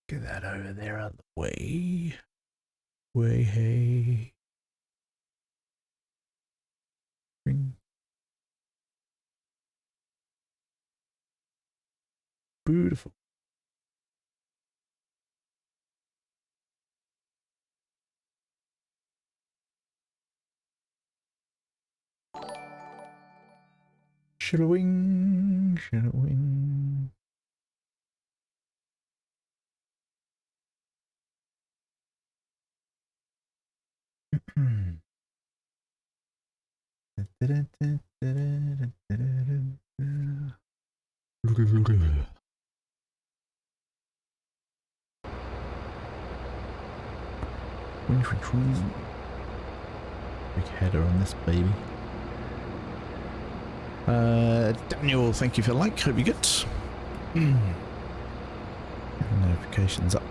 Get that over there out of the way. Way, hey. Ring. Beautiful. Shillowing, shillowing. Big header on this baby. Daniel, thank you for the like. Hope you're good. Notifications up.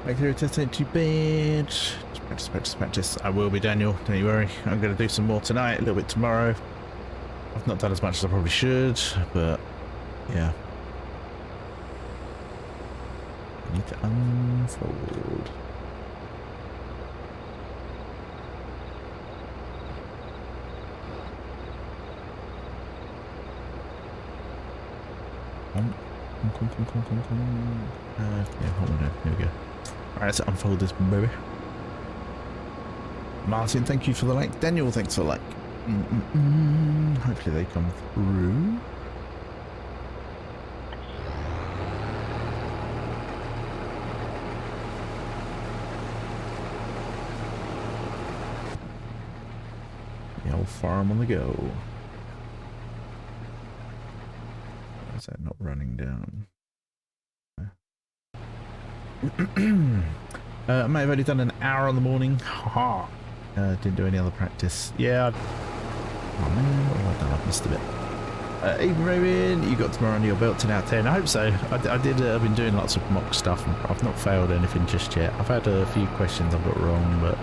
Like here to too bad. Just practice. I will be, Daniel. Don't you worry. I'm going to do some more tonight, a little bit tomorrow. I've not done as much as I probably should, but yeah. I need to unfold. Yeah, hold on. Here we go. Alright, let's unfold this baby. Martin, thank you for the like. Daniel, thanks for the like. Hopefully they come through. The old farm on the go. Why is that not running down? I might have only done an hour in the morning. Haha. Didn't do any other practice. Yeah. Oh man, what have I done? I've missed a bit. Even Ravin, you got tomorrow under your belt 10 out of 10. I hope so. I did. I've been doing lots of mock stuff and I've not failed anything just yet. I've had a few questions I've got wrong, but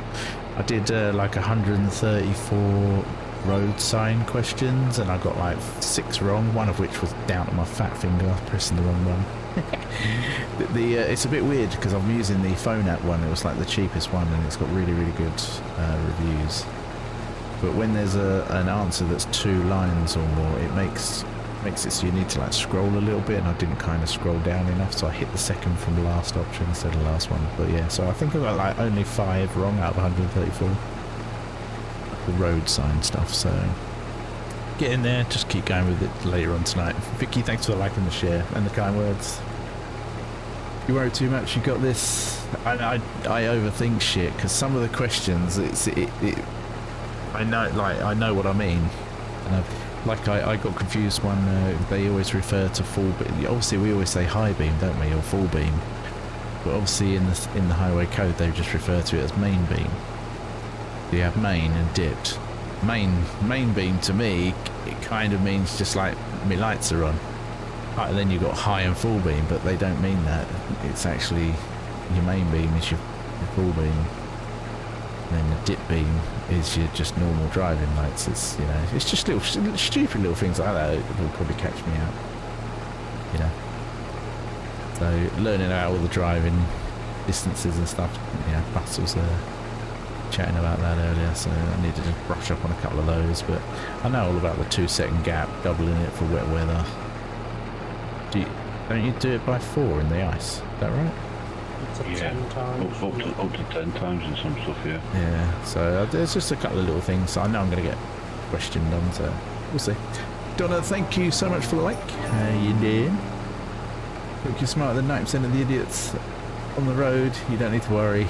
I did like 134 road sign questions and I got like 6 wrong, one of which was down to my fat finger pressing the wrong one. It's a bit weird because I'm using the phone app one. It was like the cheapest one and it's got really good reviews, but when there's an answer that's 2 lines or more, it makes it so you need to like scroll a little bit, and I didn't kind of scroll down enough, so I hit the second from the last option instead of the last one. But yeah, so I think I got like only 5 wrong out of 134, the road sign stuff. So get in there, just keep going with it later on tonight. Vicky, thanks for the like and the share and the kind words. You worry too much, you got this. I overthink shit because some of the questions, I know what I mean. And I got confused when they always refer to full beam. Obviously we always say high beam, don't we, or full beam, but obviously in the highway code they just refer to it as main beam. You have main and dipped. Main beam to me, it kind of means just like my lights are on. And then you've got high and full beam, but they don't mean that. It's actually your main beam is your full beam, and then the dip beam is your just normal driving lights. It's, you know, it's just little stupid little things like that that will probably catch me out, you know. So learning about all the driving distances and stuff. Yeah, Bus was chatting about that earlier, so I needed to brush up on a couple of those, but I know all about the 2-second gap, doubling it for wet weather. Don't you do it by 4 in the ice? Is that right? Up to 10 times. Up to 10 times and some stuff, yeah. Yeah, so there's just a couple of little things. So I know I'm going to get questioned on, so we'll see. Donna, thank you so much for the like. How you doing? Think you're smarter than 90% of the idiots on the road. You don't need to worry.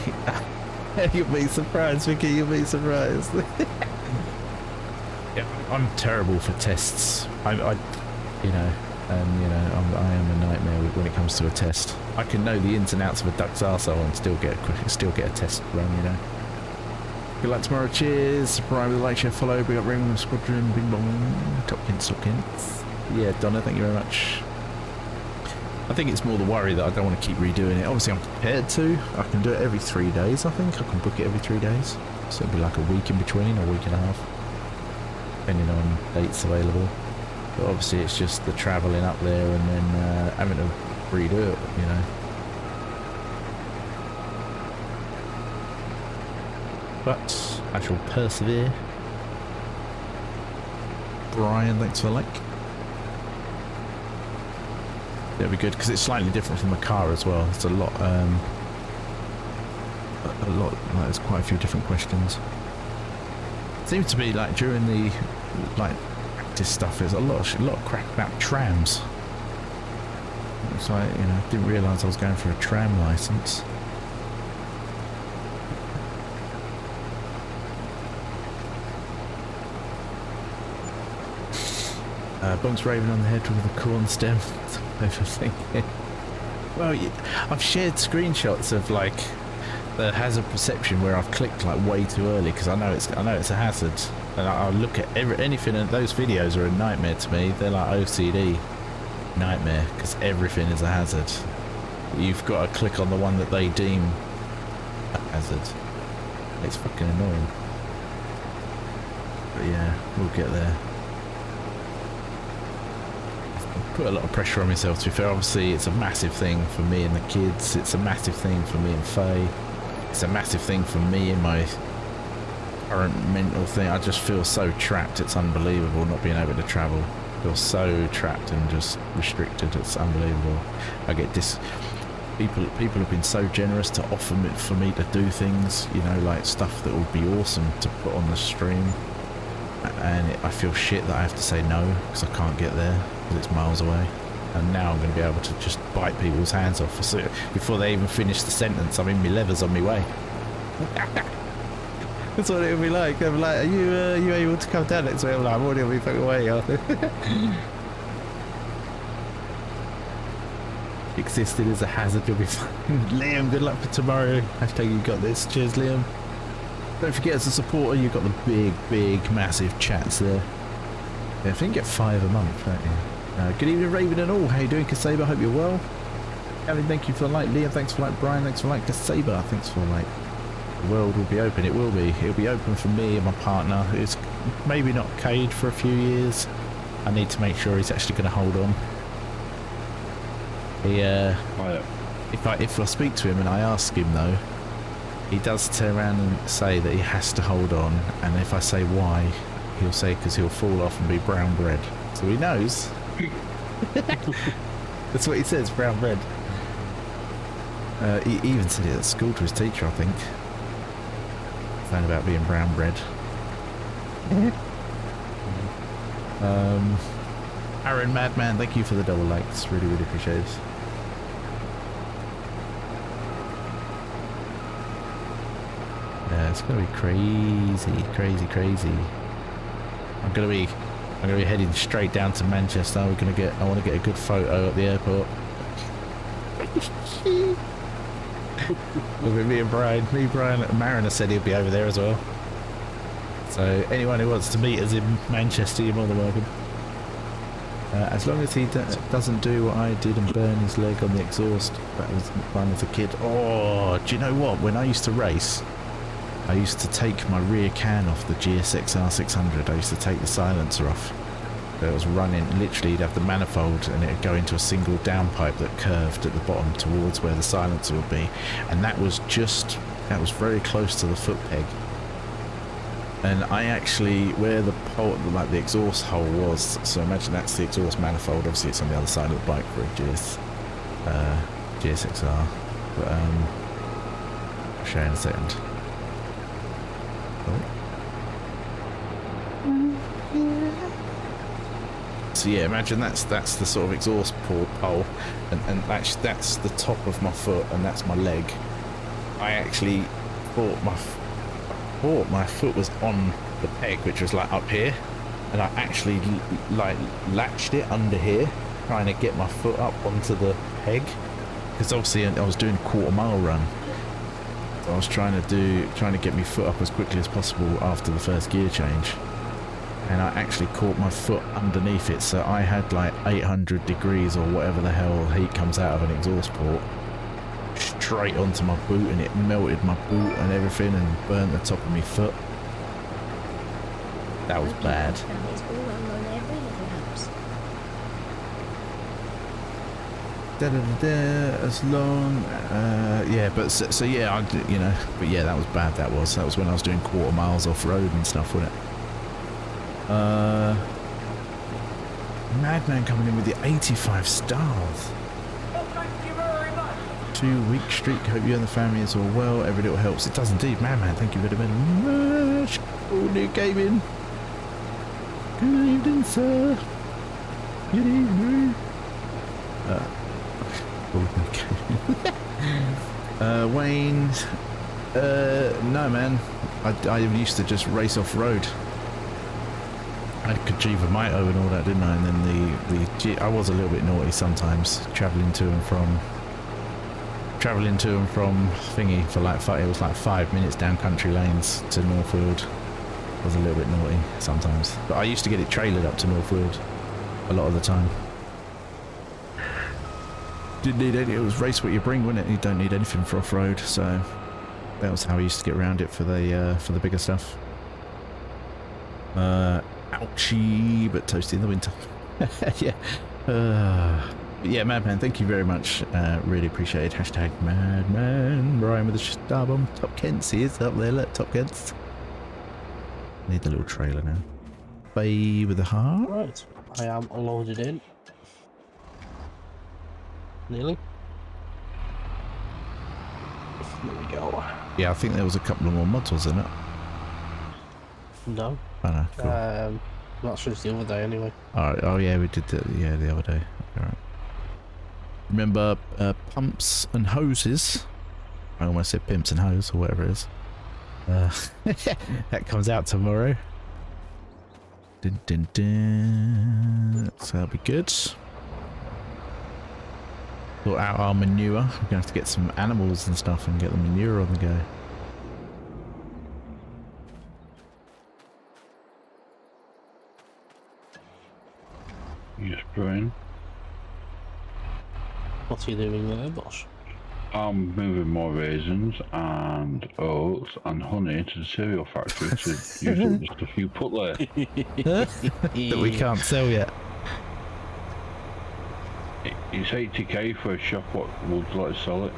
You'll be surprised, Vicky. You'll be surprised. Yeah, I'm terrible for tests. I you know, I am a nightmare when it comes to a test. I can know the ins and outs of a duck's arsehole and still get a test run, you know. Good luck tomorrow. Cheers. Brian with a like, share, follow. We got Ravin, Squadron, Bing Bong, Topkins, Topkins. Yeah, Donna, thank you very much. I think it's more the worry that I don't want to keep redoing it. Obviously, I'm prepared to. I can do it every 3 days, I think. I can book it every 3 days. So it'll be like a week in between, or a week and a half, depending on dates available. But obviously, it's just the travelling up there and then having to redo it, you know. But I shall persevere. Brian, thanks for the like. That'll be good because it's slightly different from a car as well. It's a lot, like, there's quite a few different questions. It seems to be like during the like practice stuff, there's a lot of crap about trams. It's like, you know, I didn't realise I was going for a tram licence. Bunks Ravin on the head with a corn stem. Everything. Well, I've shared screenshots of like the hazard perception where I've clicked like way too early because I know it's a hazard, and I look at anything, and those videos are a nightmare to me. They're like OCD nightmare because everything is a hazard. You've got to click on the one that they deem a hazard. It's fucking annoying. But yeah, we'll get there. Put a lot of pressure on myself, to be fair. Obviously it's a massive thing for me and the kids, it's a massive thing for me and Faye, it's a massive thing for me and my current mental thing. I just feel so trapped, it's unbelievable not being able to travel. I feel so trapped and just restricted, it's unbelievable. I get people have been so generous to offer for me to do things, you know, like stuff that would be awesome to put on the stream, and I feel shit that I have to say no because I can't get there because it's miles away. And now I'm going to be able to just bite people's hands off before they even finish the sentence. I'm in my levers on my way. That's what it'll be like. I'm like, are you able to come down next week? I'm like, I'm already on my fucking way. Existed as a hazard, you'll be fine. Liam, good luck for tomorrow. Hashtag you got this. Cheers, Liam. Don't forget, as a supporter, you've got the big, massive chats there. Yeah, I think you get 5 a month, don't you? Good evening, Ravin and all. How you doing, Kasaber? Hope you're well. Gamin, thank you for the like. Liam, thanks for the like. Brian, thanks for the like. Kasaber, thanks for the like. The world will be open. It will be. It'll be open for me and my partner. It's maybe not Cade for a few years. I need to make sure he's actually going to hold on. He, if I speak to him and I ask him though, he does turn around and say that he has to hold on, and if I say why, he'll say because he'll fall off and be brown bread. So he knows. That's what he says, brown bread. He even said it at school to his teacher, I think. Something about being brown bread. Aaron Madman, thank you for the double likes. Really appreciate it. Yeah, it's gonna be crazy. I'm gonna be heading straight down to Manchester. I want to get a good photo at the airport. With me and Brian. Mariner said he'll be over there as well. So anyone who wants to meet us in Manchester, you're more than welcome. As long as he doesn't do what I did and burn his leg on the exhaust. That was fun as a kid. Oh, do you know what? When I used to race, I used to take my rear can off the GSX-R 600. I used to take the silencer off. So it was running, literally you'd have the manifold and it would go into a single downpipe that curved at the bottom towards where the silencer would be. And that was very close to the foot peg. And I actually, where the exhaust hole was, so imagine that's the exhaust manifold, obviously it's on the other side of the bike for a GSX-R. But I'll show you in a second. So yeah, imagine that's the sort of exhaust pole, and actually that's the top of my foot, and that's my leg. I actually thought my foot was on the peg, which was like up here, and I actually like latched it under here, trying to get my foot up onto the peg, because obviously I was doing a quarter-mile run. So I was trying to get my foot up as quickly as possible after the first gear change, and I actually caught my foot underneath it, so I had like 800 degrees or whatever the hell heat comes out of an exhaust port straight onto my boot, and it melted my boot and everything and burnt the top of my foot. That was bad. As long, yeah, but so yeah, you know, but yeah, that was bad. That was when I was doing quarter miles off road and stuff, wasn't it? Madman coming in with the 85 stars. Well, thank you very much. 2-week streak. Hope you and the family is all well. Every little helps. It does indeed, Madman. Thank you very much. Oh, new Gamin. Good evening, sir. Good evening. Wayne, no man, I used to just race off road. I could achieve a Mito and all that, didn't I? And then I was a little bit naughty sometimes, travelling to and from thingy for like it was like 5 minutes down country lanes to Northfield. I was a little bit naughty sometimes, but I used to get it trailered up to Northfield a lot of the time. Didn't need any. It was race what you bring, wasn't it? You don't need anything for off-road, so that was how I used to get around it for the bigger stuff. Ouchie, but toasty in the winter. Yeah. Yeah, Madman, thank you very much. Really appreciate it. Hashtag Madman. Brian with the star bomb. Top Kents, he is up there. Look, Top Kents. Need the little trailer now. Bay with the heart. Right, I am loaded in. Nearly. There we go. Yeah, I think there was a couple of more mods, wasn't it? No. Oh no, cool. That's just the other day anyway. Alright, oh yeah, we did the other day. Alright. Remember pumps and hoses? I almost said pimps and hose or whatever it is. That comes out tomorrow. Dun, dun, dun. So that'll be good. Sort out our manure. We're going to have to get some animals and stuff and get the manure on the go. Yes, Brian. What are you doing there, boss? I'm moving more raisins and oats and honey to the cereal factory to use up the stuff you put there. That we can't sell yet. It's 80k for a shop what would like to sell it.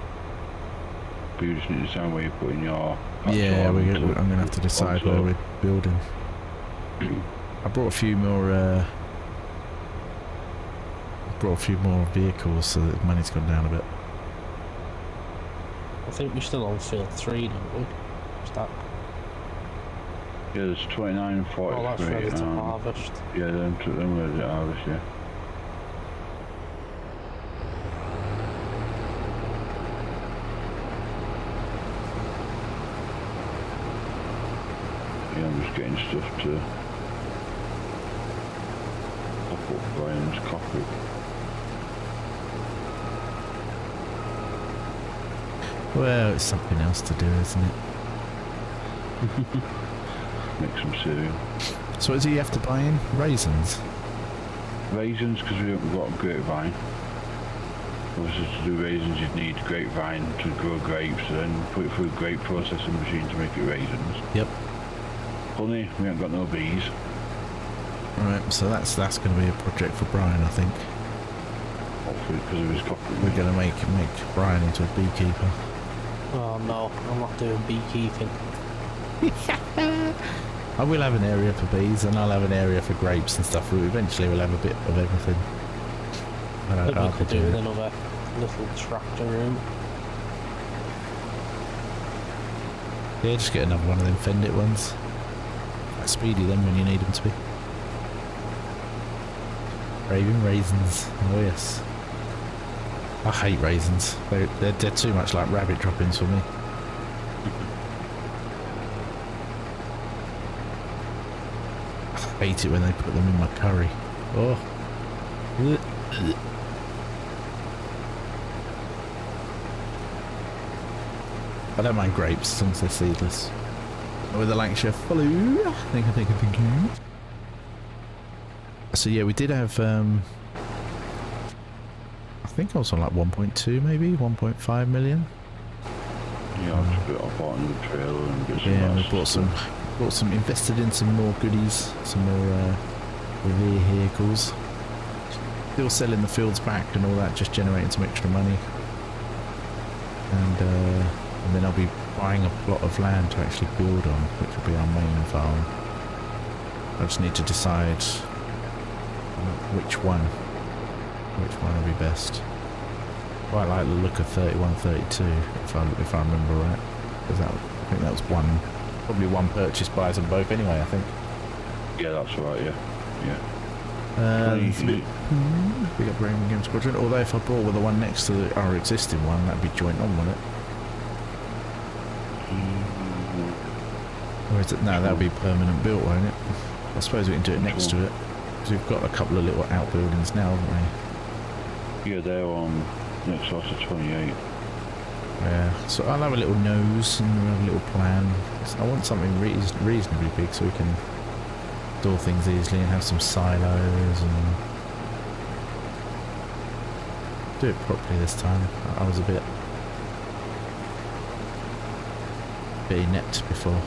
But you just need to decide where you're putting your... Yeah, I'm going to have to decide where we're building. I brought a few more... vehicles, so that money's gone down a bit. I think we're still on field 3, don't we? Stack. Yeah, there's 29 and 43. Oh, that's ready to harvest. Yeah, them ready to harvest, yeah. Yeah, I'm just getting stuff to pop up Brian's coffee. Well, it's something else to do, isn't it? Make some cereal. So what do you have to buy in? Raisins? Raisins, because we haven't got a grapevine. Obviously to do raisins you'd need grapevine to grow grapes, and then put it through a grape processing machine to make it raisins. Yep. Honey, we haven't got no bees. Right, so that's going to be a project for Brian, I think. Hopefully, because of his coffee. We're going to make Brian into a beekeeper. Oh no, I'm not doing beekeeping. I will have an area for bees, and I'll have an area for grapes and stuff. Eventually we'll have a bit of everything. Maybe we could do with another little tractor room. Yeah, just get another one of them fend it ones. Like speedy then when you need them to be. Ravin raisins. Oh yes. I hate raisins. They're too much like rabbit droppings for me. I hate it when they put them in my curry. Oh. I don't mind grapes as long as they're seedless. With a Lancashire follow. Thank you. So yeah, we did have I think I was on like 1.2 maybe, 1.5 million. Yeah, I bought a new trailer and get some. Yeah, we bought some, invested in some more goodies, some more vehicles. Still selling the fields back and all that, just generating some extra money. And then I'll be buying a plot of land to actually build on, which will be our main farm. I just need to decide which one will be best. Quite like the look of 3132, if I remember right. Because I think that was probably one purchase buys them both anyway. I think. Yeah, that's right. Yeah. Big up Ravin Squadron. Although if I bought with the one next to our existing one, that'd be joint on, wouldn't it? Or is it? No, that'll be permanent built, won't it? I suppose we can do it next to it. Because we've got a couple of little outbuildings now, haven't we? Yeah, they're on next to us at 28. Yeah, so I'll have a little nose and we'll have a little plan. I want something reasonably big so we can store things easily and have some silos and do it properly this time. I was a bit inept before,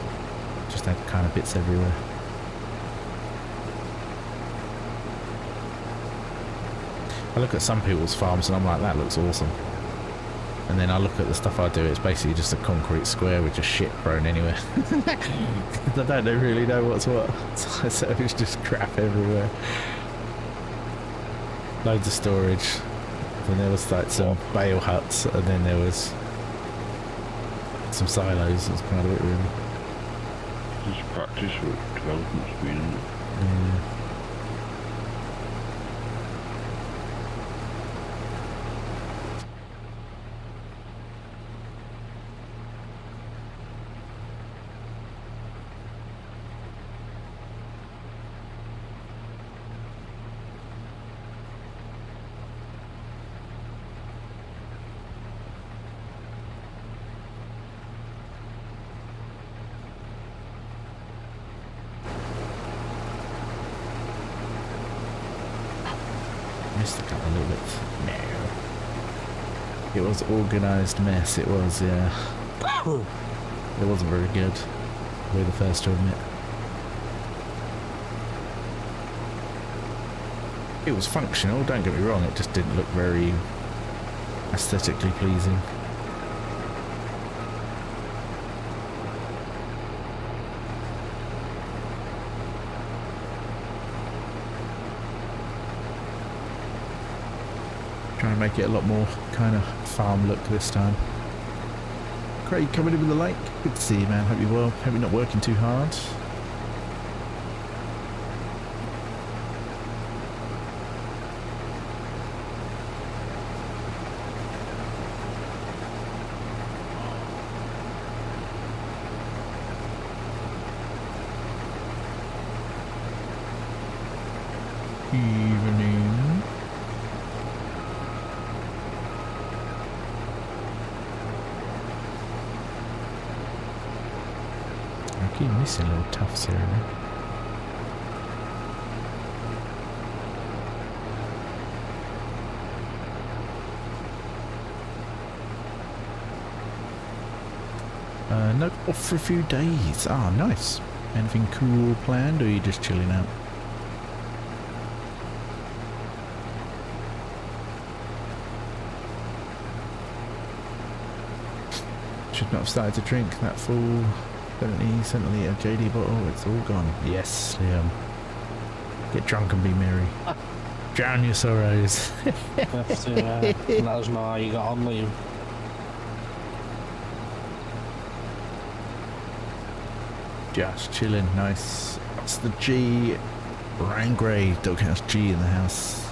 just had kind of bits everywhere. I look at some people's farms and I'm like, that looks awesome. And then I look at the stuff I do, it's basically just a concrete square with just shit thrown anywhere. I don't really know what's what. So it's just crap everywhere. Loads of storage. Then there was like some bale huts, and then there was some silos. That's kind of it really. Just practice what development's been, isn't it? Yeah. Missed a couple of little bits. No. It was organised mess, it was, yeah. It wasn't very good. We're the first to admit. It was functional, don't get me wrong, it just didn't look very aesthetically pleasing. Trying to make it a lot more kind of farm look this time. Craig coming in with the like. Good to see you, man. Hope you're well. Hope you're not working too hard. Evening. I keep missing little tufts here and there. Nope, off for a few days. Ah, nice. Anything cool planned, or are you just chilling out? Should not have started to drink that full 70 centilitre JD bottle. It's all gone. Yes, Liam. Get drunk and be merry. Drown your sorrows. Have to let us know how you got on, Liam. Just chilling. Nice. That's the G. Ryan Gray. Doghouse G in the house.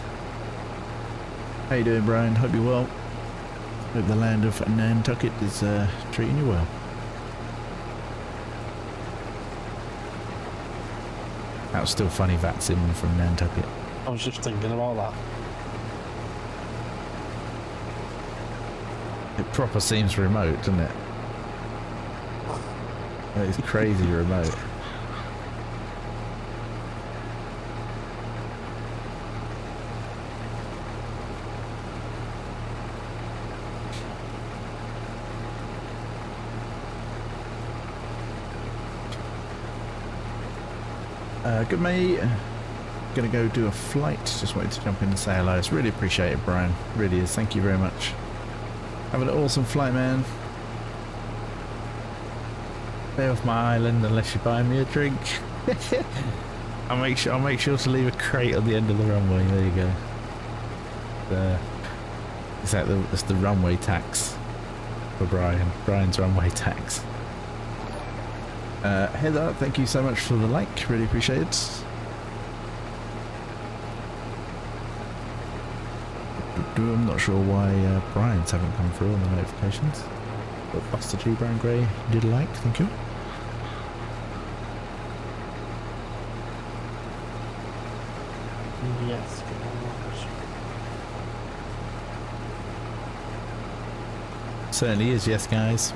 How you doing, Brian? Hope you're well. Hope the land of Nantucket is treating you well. That was still funny, Vatsim from Nantucket. I was just thinking about that. It proper seems remote, doesn't it? It's crazy remote. Good mate. Gonna go do a flight. Just wanted to jump in and say hello. It's really appreciated, Brian. Really is. Thank you very much. Have an awesome flight, man. Stay off my island unless you buy me a drink. I'll make sure to leave a crate on the end of the runway. There you go. It's the runway tax for Brian. Brian's runway tax. Heather, thank you so much for the like. Really appreciate it. I'm not sure why Brian's haven't come through on the notifications. But Buster G Brown Grey did like. Thank you. Yes. Certainly is, yes, guys.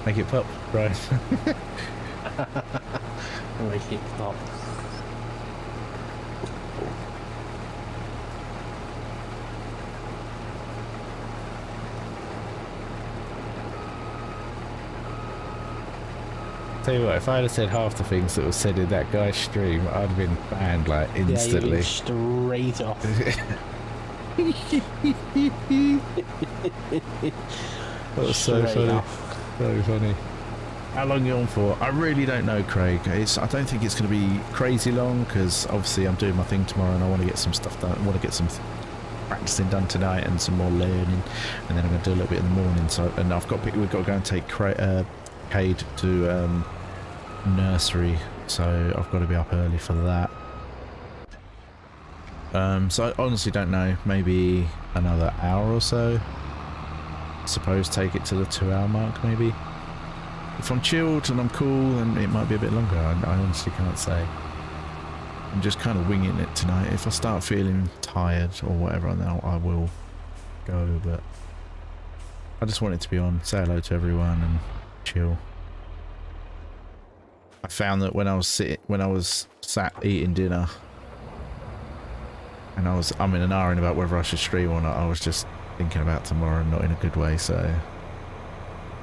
Make it pop, Brian. Make it pop. Tell you what, if I'd have said half the things that was said in that guy's stream, I'd have been banned like instantly. Yeah, straight off. That was so Straight funny. off. So funny. How long are you on for? I really don't know, Craig. I don't think it's going to be crazy long because obviously I'm doing my thing tomorrow and I want to get some stuff done. I want to get some practicing done tonight and some more learning, and then I'm going to do a little bit in the morning. So, and we've got to go and take Cade to nursery, so I've got to be up early for that. So I honestly don't know. Maybe another hour or so. I suppose take it to the 2-hour mark, maybe. If I'm chilled and I'm cool, then it might be a bit longer. I honestly can't say. I'm just kind of winging it tonight. If I start feeling tired or whatever, then I will go. But I just wanted to be on, say hello to everyone, and chill. I found that when I was sat eating dinner, and I'm in an hour about whether I should stream or not, I was just thinking about tomorrow, not in a good way. So,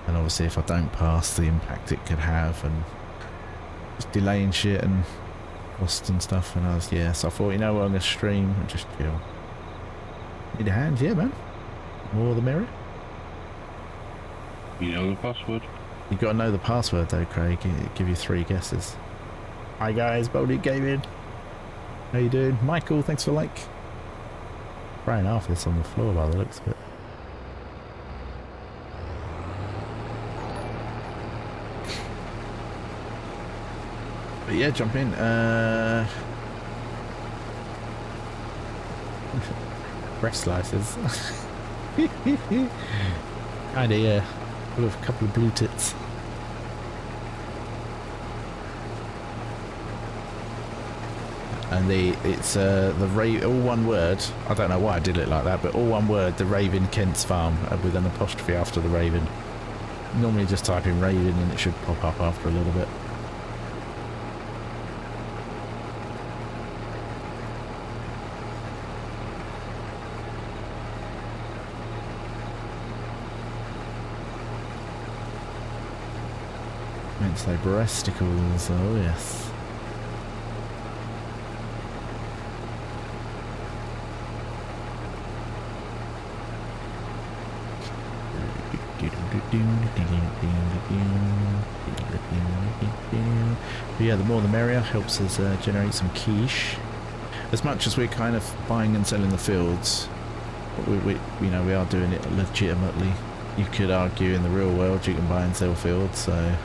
and obviously if I don't pass, the impact it could have, and just delaying shit and cost and stuff. And so I thought, you know what, I'm gonna stream and just chill. Need a hand? Yeah, man. More the merrier. You know the password. You gotta know the password though, Craig. It'll give you 3 guesses. Hi guys, Bolded Gaming. How you doing? Michael, thanks for like. Brian half this on the floor by the looks of it. But yeah, jump in. Breast slices. Kinda, yeah. With a couple of blue tits. And it's all one word. I don't know why I did it like that, but all one word, the Ravin Kent's Farm, with an apostrophe after the Ravin. Normally just type in Ravin and it should pop up after a little bit. Meant to say breasticles, oh yes. But yeah, the more the merrier. Helps us generate some quiche. As much as we're kind of buying and selling the fields, we are doing it legitimately. You could argue in the real world you can buy and sell fields, so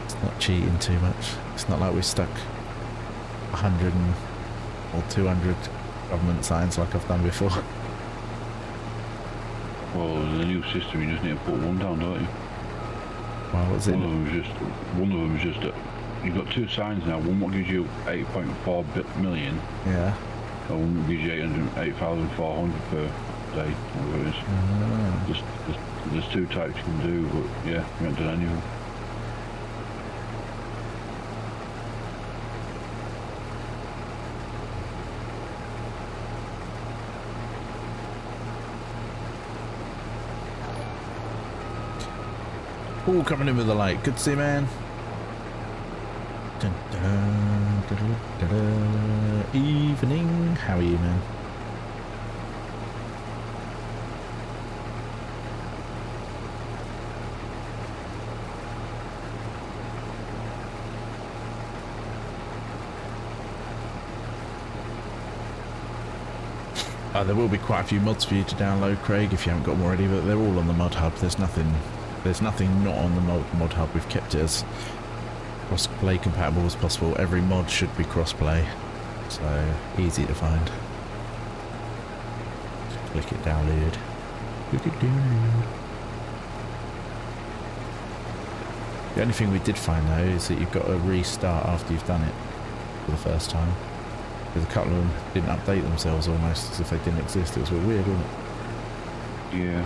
it's not cheating too much. It's not like we're stuck 100 or 200 government signs like I've done before. Well, in the new system, you just need to put one down, don't you? Well, what's it? One of them is just that you've got two signs now. One what gives you 8.4 million, Yeah. and one what gives you 8,400 per day. Whatever it is. There's two types you can do, but yeah, we haven't done any of them. All coming in with the light. Good to see you, man. Dun, dun, dun, dun, dun, dun. Evening. How are you, man? There will be quite a few mods for you to download, Craig, if you haven't got them already, but they're all on the mod hub. There's nothing not on the mod hub. We've kept it as cross-play compatible as possible. Every mod should be cross-play, so easy to find. Just click it download. Click it download. The only thing we did find though is that you've got to restart after you've done it for the first time. Because a couple of them didn't update themselves almost as if they didn't exist. It was a bit weird, wasn't it? Yeah.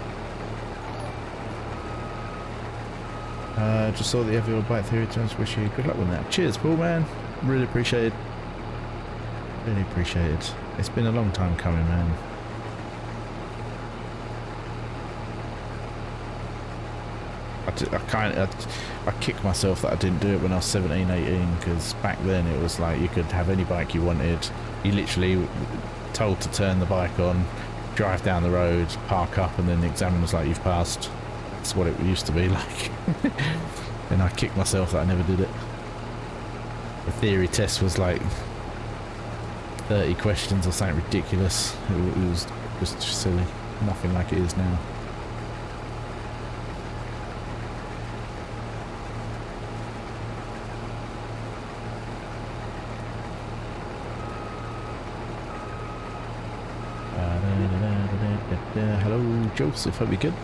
Just saw the everyone bike theory turns. Wish you good luck with that. Cheers, Paul, man. Really appreciate it. Really appreciate it. It's been a long time coming, man. I kicked myself that I didn't do it when I was 17, 18, because back then it was like you could have any bike you wanted. You literally told to turn the bike on, drive down the road, park up, and then the examiner was like, you've passed. That's what it used to be like. And I kicked myself that I never did it. The theory test was like 30 questions or something ridiculous. It was just silly. Nothing like it is now. Hello, Joseph. Hope you're good.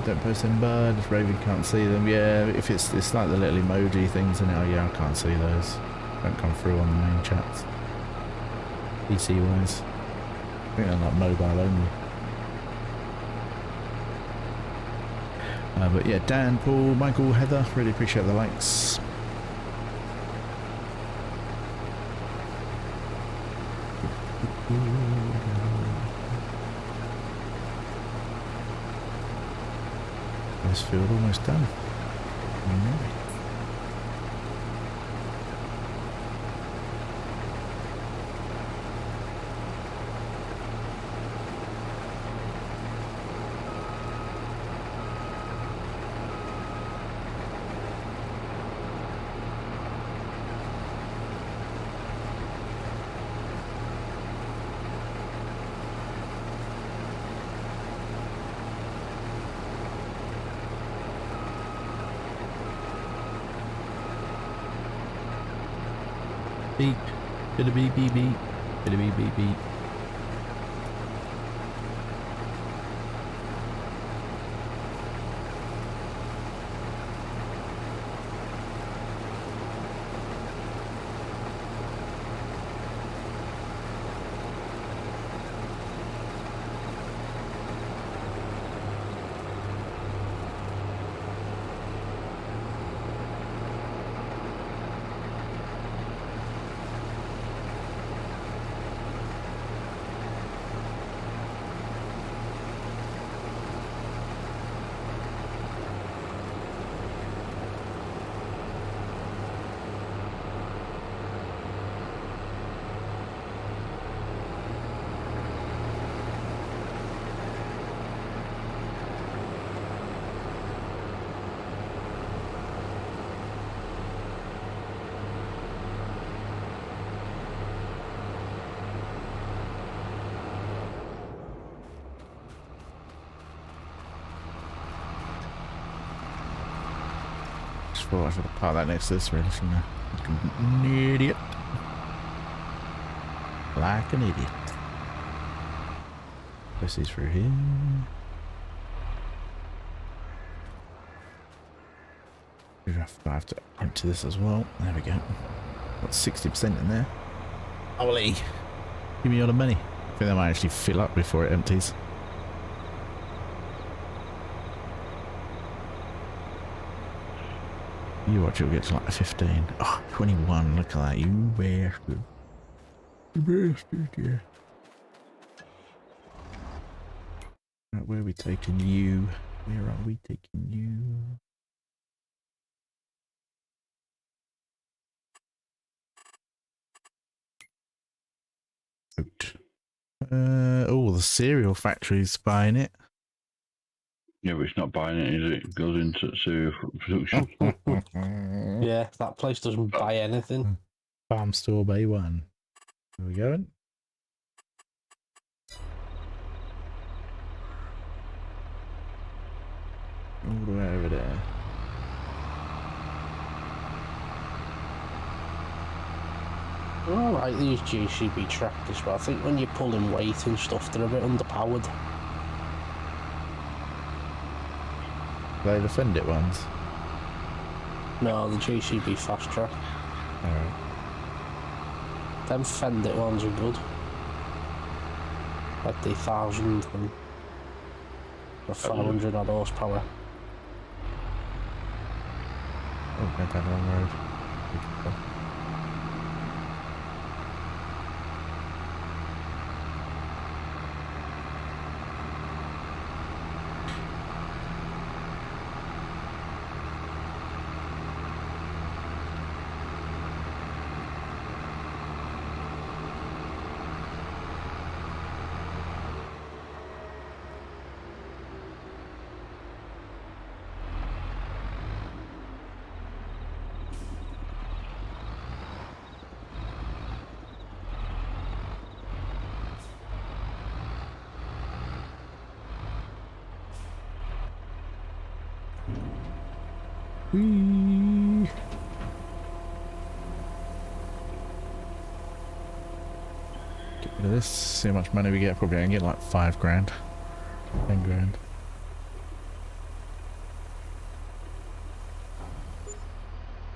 Don't post them, bud. Ravin can't see them. Yeah, if it's like the little emoji things in it. Oh yeah, I can't see those. Don't come through on the main chats. PC wise, I think they're like mobile only. But yeah, Dan, Paul, Michael, Heather, really appreciate the likes. This field almost done. Beep, bit beep beep beep, bit beep beep beep. thought I should have parked that next to this really, shouldn't I? Like an idiot. Like an idiot. This is through here. I have to empty this as well. There we go. Got 60% in there. Holy! Give me all the money. I think that might actually fill up before it empties. You watch, it'll get to like 15. Oh, 21. Look at that. You bastard. You bastard, yeah. Right, where are we taking you? Where are we taking you? Out. Oh, the cereal factory's buying it. Yeah, but it's not buying it, is it? It goes into cereal production. Yeah, that place doesn't buy anything. Farm Store Bay 1. Where are we going? All the way over there. Alright, these GCB tractors, but I think when you're pulling weight and stuff, they're a bit underpowered. They the Fendit ones? No, the GCB fast track. Alright. Them Fendit ones are good. Like the 1,000 and the 500 odd horsepower. Oh, went down the wrong road. Whee! Get rid of this, see how much money we get. Probably I can get like 5 grand. 10 grand.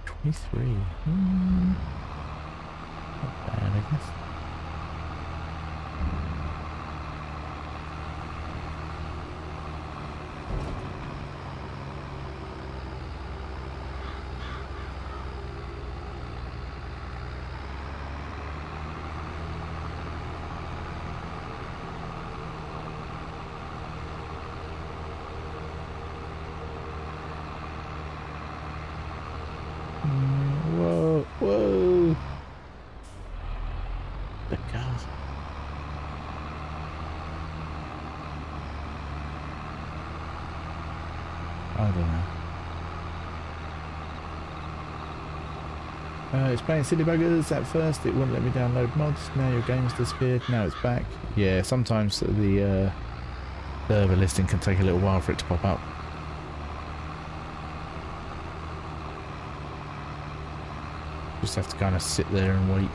$23. Not bad, I guess. Whoa, whoa. The car. I don't know. It's playing silly buggers. At first it wouldn't let me download mods. Now your game's disappeared. Now it's back. Yeah, sometimes the server listing can take a little while for it to pop up. Just have to kind of sit there and wait.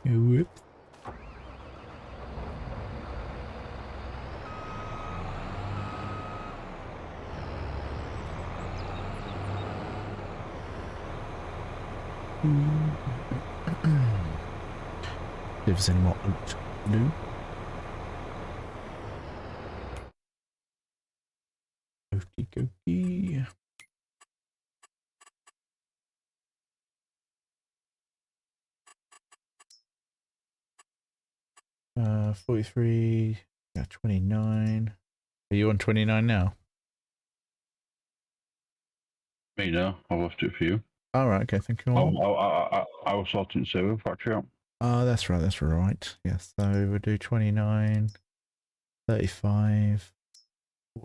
Whoop. 'If there's any more oat to do. Okie dokie. Uh, 43, yeah, 29. Are you on 29 now? Me now, I lost it for you. All right, okay, thank you. I was sorting cereal factory out. Oh, that's right, that's right. Yes, so we'll do 29, 35,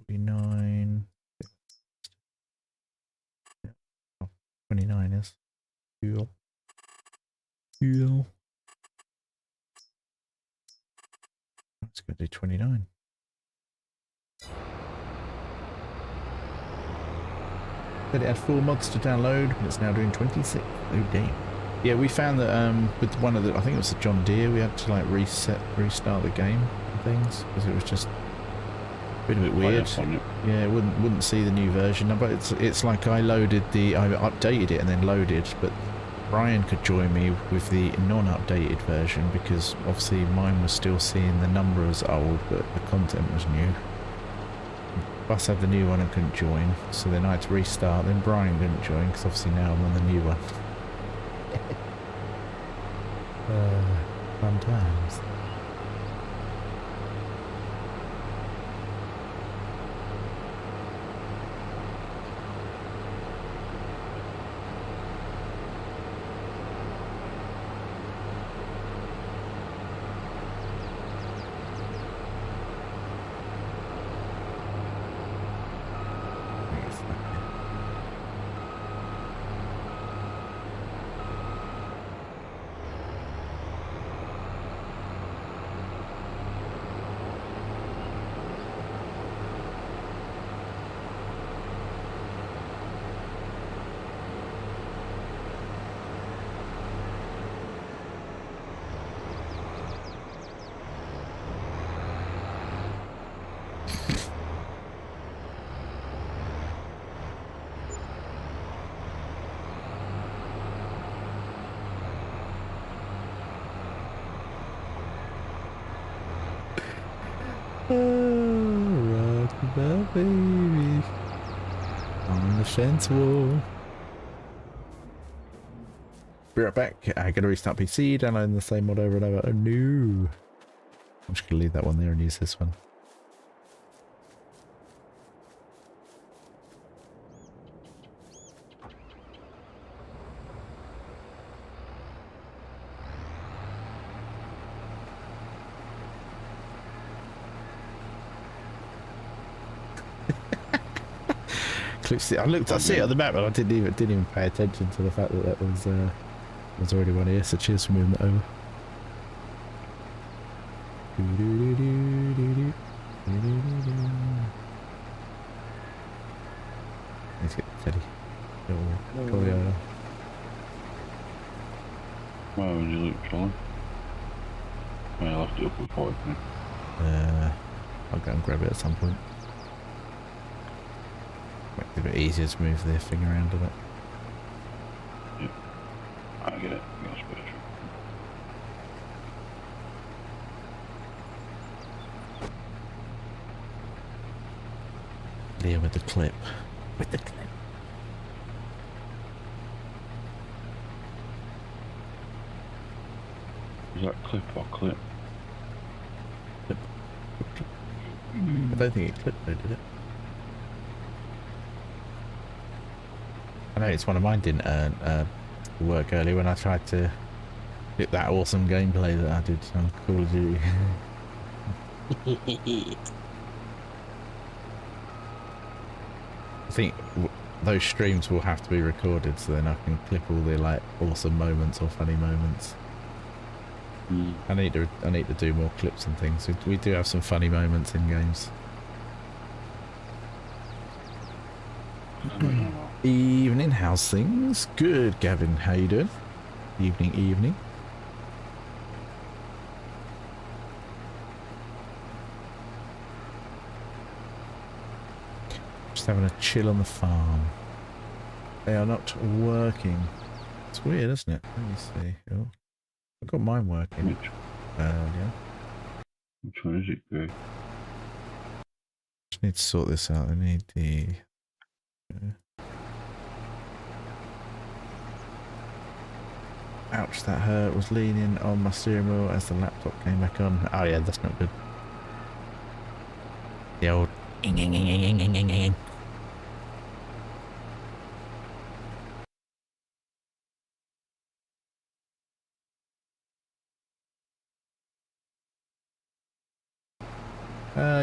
49. Yeah, 29 is cool. Yeah. Let's go do 29. Said it had 4 mods to download, and it's now doing 26. Oh damn. Yeah, we found that with one of the, I think it was the John Deere, we had to like restart the game and things because it was just been a bit weird. Yeah, it wouldn't see the new version. But it's like I updated it and then loaded, but Brian could join me with the non-updated version because obviously mine was still seeing the number as old, but the content was new. Bus had the new one and couldn't join, so then I had to restart. Then Brian didn't join because obviously now I'm on the new one. Fun times. Rock the baby on the fence wall. Be right back. I gotta restart PC, downloading the same mod over and over. Oh no. I'm just gonna leave that one there and use this one. I see it on the map, but I didn't even pay attention to the fact that that was already one here. So cheers for moving that over. Let's get Teddy. Toyota. Why would you look trolling? I left it up with 40. I'll go and grab it at some point. Makes it a bit easier to move the thing around a bit. Yep. I get it. That's better. Yeah, with the clip. With the clip. Is that clip or clip? Clip. I don't think it clipped though, did it? I know it's one of mine didn't work earlier when I tried to clip that awesome gameplay that I did on Call of Duty. I think those streams will have to be recorded so then I can clip all the like awesome moments or funny moments. I need to do more clips and things. We do have some funny moments in games. Evening, how's things? Good, Gavin. How you doing? Evening. Just having a chill on the farm. They are not working. It's weird, isn't it? Let me see. Oh, I've got mine working. Yeah. Which one is it, Greg? Just need to sort this out. I need the... Ouch, that hurt. Was leaning on my steering wheel as the laptop came back on. Oh yeah, that's not good. The old...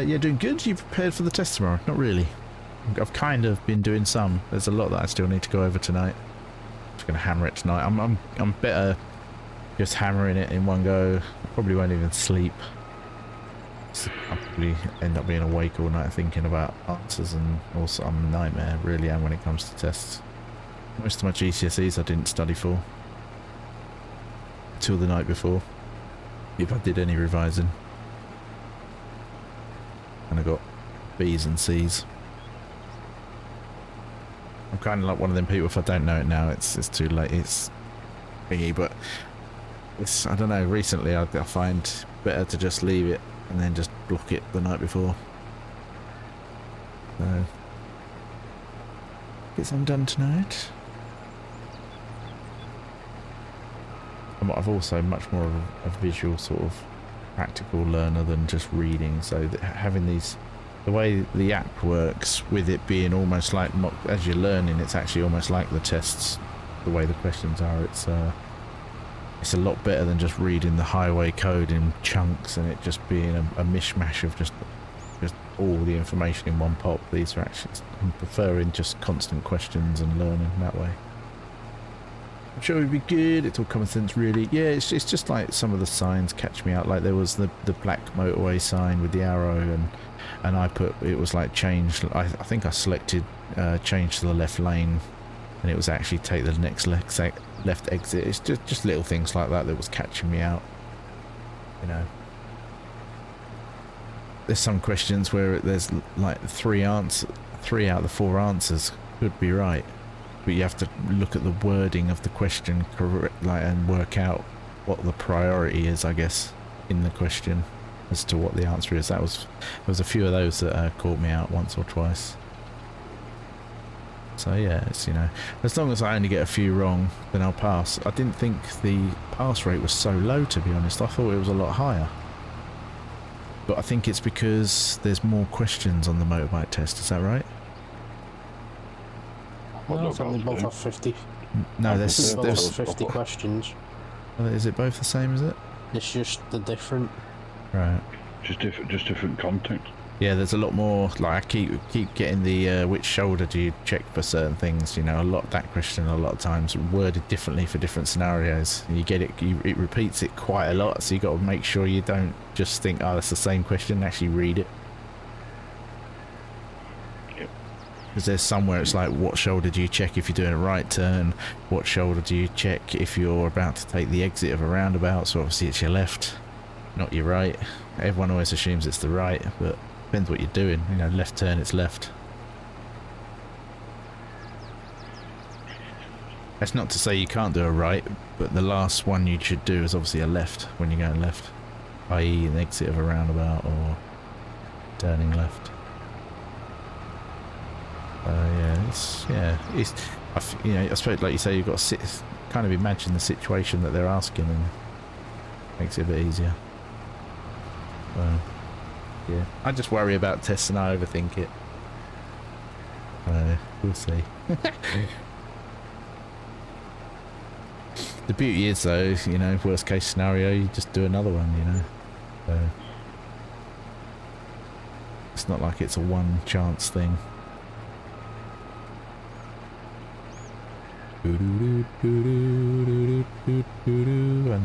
Yeah, doing good. You prepared for the test tomorrow? Not really. I've kind of been doing some. There's a lot that I still need to go over tonight. I'm just going to hammer it tonight. I'm better just hammering it in one go. Probably won't even sleep. I'll probably end up being awake all night thinking about answers, and also I'm a nightmare, really am, when it comes to tests. Most of my GCSEs I didn't study for till the night before, if I did any revising. And I got B's and C's. I'm kind of like one of them people, if I don't know it now, it's too late, it's thingy, but it's, I don't know, recently I find better to just leave it and then just block it the night before. So, get some done tonight. And I've also much more of a visual sort of practical learner than just reading, so that having these, the way the app works with it being almost like, not as you're learning, it's actually almost like the tests, the way the questions are, it's a lot better than just reading the highway code in chunks and it just being a mishmash of just all the information in one pot. These are actually, I'm preferring just constant questions and learning that way. I'm sure it'd be good. It's all common sense, really. Yeah, it's just like some of the signs catch me out. Like there was the black motorway sign with the arrow, and I put, it was like change. I think I selected change to the left lane, and it was actually take the next left exit. It's just little things like that was catching me out. You know, there's some questions where there's like 3 out of the 4 answers could be right, but you have to look at the wording of the question correct, like, and work out what the priority is, I guess, in the question as to what the answer is. There was a few of those that caught me out once or twice. So yeah, it's, you know, as long as I only get a few wrong, then I'll pass. I didn't think the pass rate was so low, to be honest. I thought it was a lot higher. But I think it's because there's more questions on the motorbike test, is that right? Well, it's only both have 50. No, there's both 50 questions. Is it both the same, is it? It's just the different. Right. Just different content. Yeah, there's a lot more, like, I keep getting the which shoulder do you check for certain things, you know, that question a lot of times worded differently for different scenarios. You get it, it repeats it quite a lot, so you got to make sure you don't just think, oh, that's the same question, actually read it. Yep. Because there's somewhere it's like, what shoulder do you check if you're doing a right turn? What shoulder do you check if you're about to take the exit of a roundabout? So obviously it's your left, not your right. Everyone always assumes it's the right, but depends what you're doing. You know, left turn, it's left. That's not to say you can't do a right, but the last one you should do is obviously a left when you're going left, i.e. an exit of a roundabout or turning left. You know, I suppose, like you say, you've got to kind of imagine the situation that they're asking, and makes it a bit easier. Yeah, I just worry about tests and I overthink it. We'll see. The beauty is, though, you know, worst case scenario, you just do another one, you know. So it's not like it's a one chance thing. And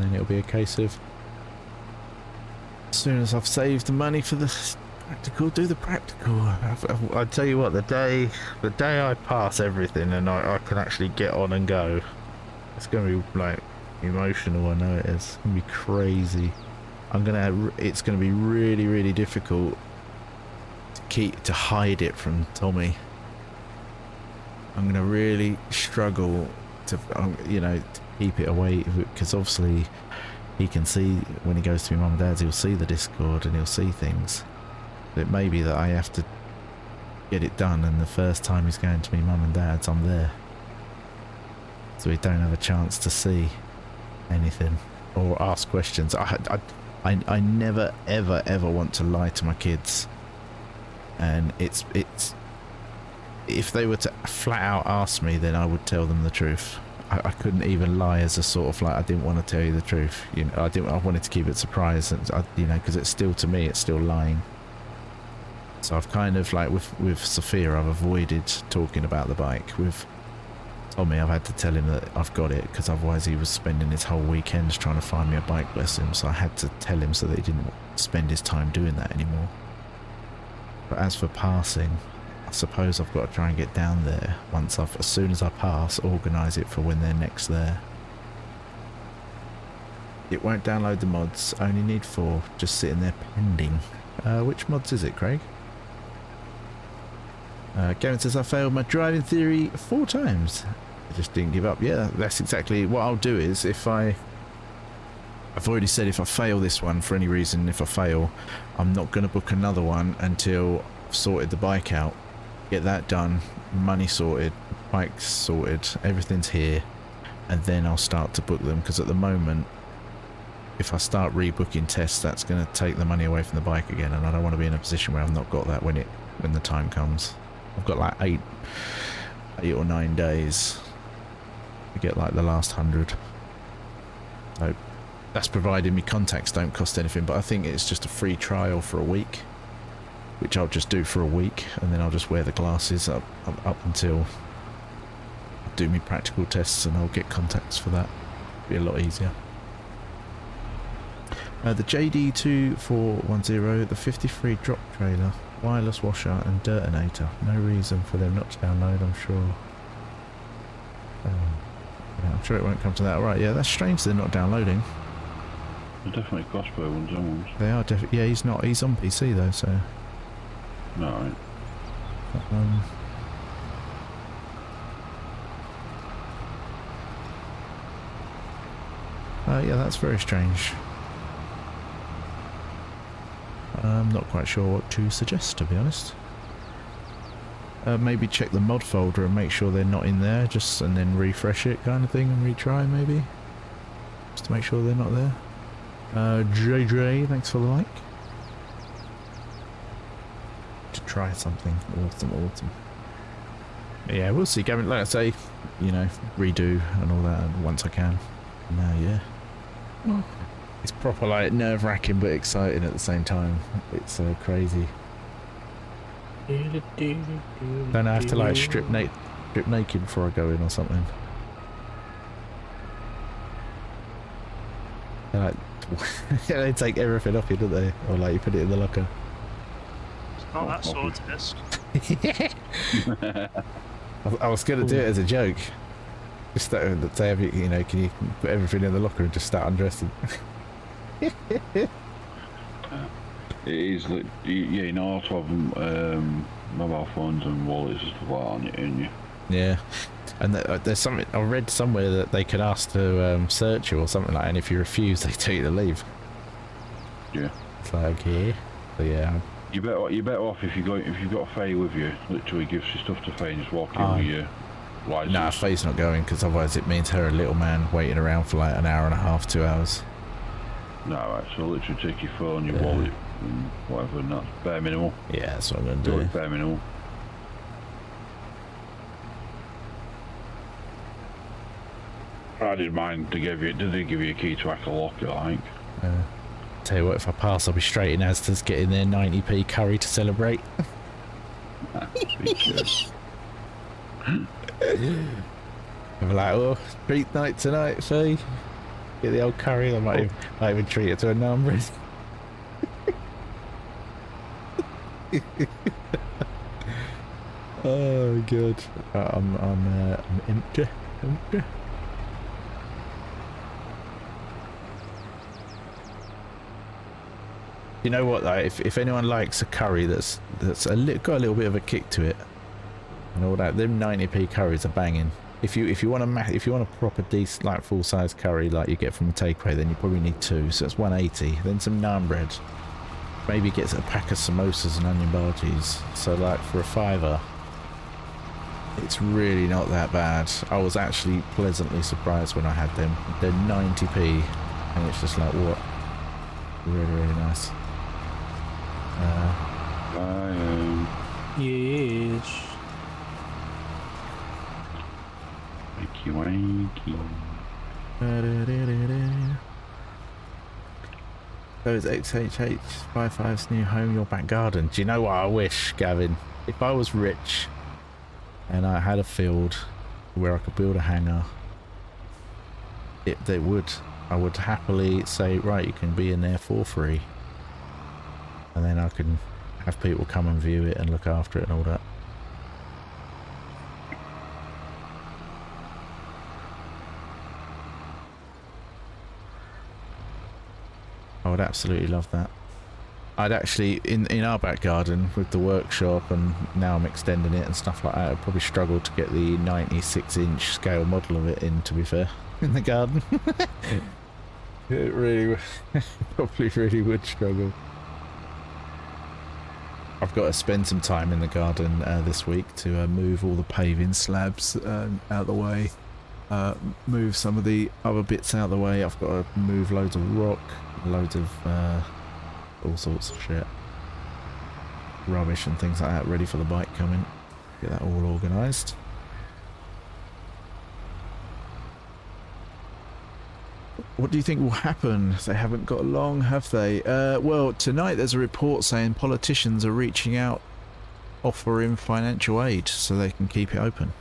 then it'll be a case of, as soon as I've saved the money for the practical, do the practical. I tell you what, the day I pass everything and I can actually get on and go, it's going to be like emotional. I know it is. It's going to be crazy. It's going to be really, really difficult to hide it from Tommy. I'm going to really struggle to, you know, to keep it away, because obviously he can see, when he goes to my mum and dad's, he'll see the Discord and he'll see things. But it may be that I have to get it done, and the first time he's going to my mum and dad's, I'm there. So he don't have a chance to see anything or ask questions. I never, ever, ever want to lie to my kids. And it's if they were to flat out ask me, then I would tell them the truth. I couldn't even lie as a sort of like, I didn't want to tell you the truth. You know, I wanted to keep it surprise, and you know, because it's still, to me, it's still lying. So I've kind of, like with Sophia, I've avoided talking about the bike. With told me I've had to tell him that I've got it, because otherwise he was spending his whole weekends trying to find me a bike, bless him. So I had to tell him so that he didn't spend his time doing that anymore. But as for passing, I suppose I've got to try and get down there as soon as I pass, organise it for when they're next there. It won't download the mods, only need 4, just sitting there pending. Which mods is it, Craig? Gamin says I failed my driving theory 4 times. I just didn't give up. Yeah, that's exactly what I'll do. Is if I've already said if I fail this one for any reason, if I fail, I'm not going to book another one until I've sorted the bike out. Get that done, money sorted, bike's sorted, everything's here, and then I'll start to book them, because at the moment, if I start rebooking tests, that's going to take the money away from the bike again, and I don't want to be in a position where I've not got that when the time comes. I've got like 8 or 9 days to get like the last 100. So that's provided me contacts don't cost anything, but I think it's just a free trial for a week, which I'll just do for a week, and then I'll just wear the glasses up until I do me practical tests, and I'll get contacts for that. Be a lot easier. The JD2410, the 53 drop trailer, wireless washer and dirtinator. No reason for them not to download, I'm sure. Yeah, I'm sure it won't come to that. Right, yeah, that's strange they're not downloading. They're definitely crossbow ones. They are definitely. Yeah, he's not. He's on PC though, so. Alright. Yeah, that's very strange. I'm not quite sure what to suggest, to be honest. Maybe check the mod folder and make sure they're not in there, and then refresh it kind of thing and retry maybe. Just to make sure they're not there. JJ, thanks for the like. To try something. Awesome. Yeah, we'll see. Gamin, like I say, redo and all that once I can. No, yeah. It's proper like nerve-wracking but exciting at the same time. It's crazy. Don't I have to like strip naked before I go in or something? Like, they take everything off you, don't they? Or like you put it in the locker. It's not that sort of test. I was going to do it as a joke. Just that say, can you put everything in the locker and just start undressing? It is like, yeah, you know, to have mobile phones and wallets and stuff like that on you. Yeah, and there's something I read somewhere that they could ask to search you or something like that, and if you refuse, they tell you to leave. Yeah. It's like, okay. So yeah. You're better off if you've got Faye with you. Literally, gives you stuff to Faye and just walk in with your license. Nah, Faye's not going, because otherwise it means her and little man waiting around for like an hour and a half, 2 hours. No, right, so literally take your phone, your wallet, and whatever, and that's bare minimal. Yeah, that's what I'm going to do. Bare minimal. I didn't mind. Did they give you a key to hack a locker, I think? Tell you what, if I pass, I'll be straight in Asda's getting their 90p curry to celebrate. I'm like, oh, treat night tonight, see? Get the old curry. I might even treat it to a number. Oh god, I'm empty. You know what though? If anyone likes a curry that's got a little bit of a kick to it, and all that, them 90p curries are banging. If you want a proper decent like full size curry like you get from a takeaway, then you probably need 2. So it's 180. Then some naan bread. Maybe get a pack of samosas and onion bhajis. So like for a £5, it's really not that bad. I was actually pleasantly surprised when I had them. They're 90p, and it's just like what? Really nice. Yes. Wakey. Those XHH55's new home, your back garden. Do you know what I wish, Gavin? If I was rich and I had a field where I could build a hangar, I would happily say, right, you can be in there for free, and then I can have people come and view it and look after it and all that. I would absolutely love that. I'd actually, in our back garden with the workshop, and now I'm extending it and stuff like that, I'd probably struggle to get the 96-inch scale model of it in, to be fair, in the garden. It really, probably really would struggle. I've got to spend some time in the garden this week to move all the paving slabs out of the way, move some of the other bits out of the way. I've got to move loads of rock, loads of all sorts of shit, rubbish and things like that, ready for the bike coming. Get that all organised. What do you think will happen? They haven't got long, have they? Well, tonight there's a report saying politicians are reaching out, offering financial aid so they can keep it open.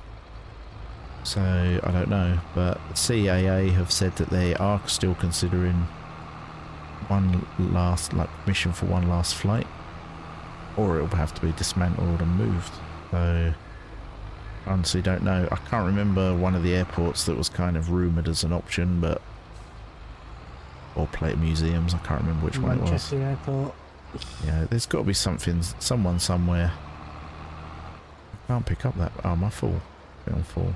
So, I don't know, but CAA have said that they are still considering one last, permission for one last flight, or it'll have to be dismantled and moved. So, honestly don't know. I can't remember one of the airports that was kind of rumoured as an option, but or plate museums, I can't remember which one it was. Manchester Airport. Yeah, there's got to be someone somewhere. I can't pick up that. Oh, my full. Bit on full.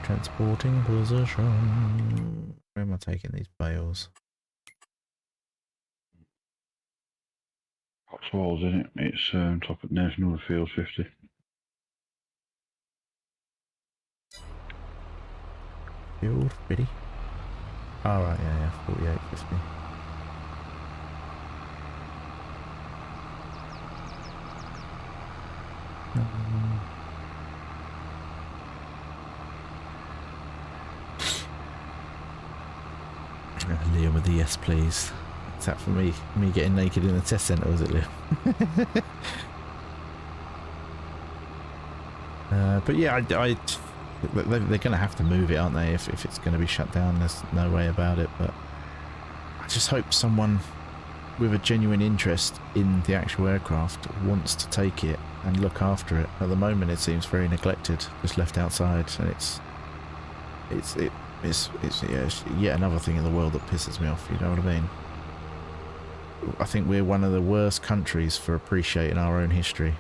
Transporting position. Where am I taking these bales? Cotswolds, isn't it? It's top at National Field 50. Field 50. Oh, right, yeah, 4850. Liam with the yes please. Is that for me getting naked in the test centre, was it, Liam? But yeah, they're going to have to move it, aren't they, if it's going to be shut down. There's no way about it, but I just hope someone with a genuine interest in the actual aircraft wants to take it and look after it. At the moment it seems very neglected, just left outside, and it's yet another thing in the world that pisses me off, you know what I mean? I think we're one of the worst countries for appreciating our own history.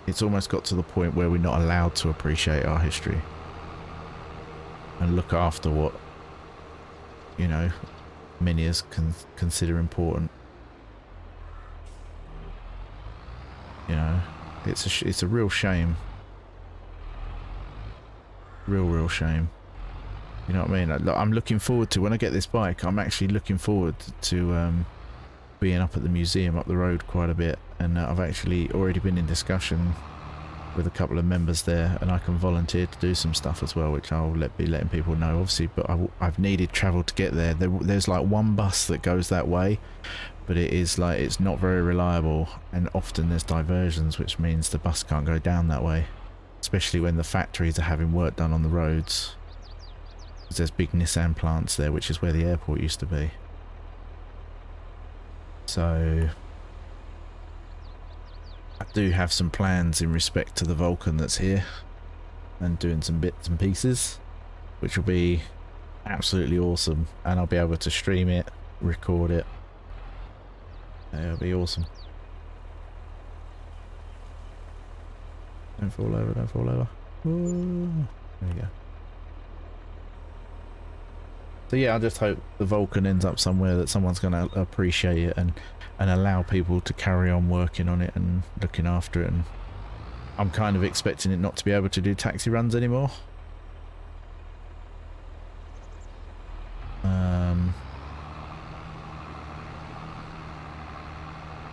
It's almost got to the point where we're not allowed to appreciate our history and look after what, you know, many of us consider important. You know, it's a real shame. Real shame. You know what I mean? I'm looking forward to, when I get this bike, I'm actually looking forward to being up at the museum up the road quite a bit, and I've actually already been in discussion with a couple of members there, and I can volunteer to do some stuff as well, which I'll be letting people know, obviously, but I've needed travel to get there. There's like one bus that goes that way, but it is like, it's not very reliable, and often there's diversions, which means the bus can't go down that way, especially when the factories are having work done on the roads. There's big Nissan plants there, which is where the airport used to be. So I do have some plans in respect to the Vulcan that's here, and doing some bits and pieces, which will be absolutely awesome, and I'll be able to stream it, record it. It'll be awesome. Don't fall over, don't fall over. Ooh, there we go. So yeah, I just hope the Vulcan ends up somewhere that someone's going to appreciate it and allow people to carry on working on it and looking after it. And I'm kind of expecting it not to be able to do taxi runs anymore. I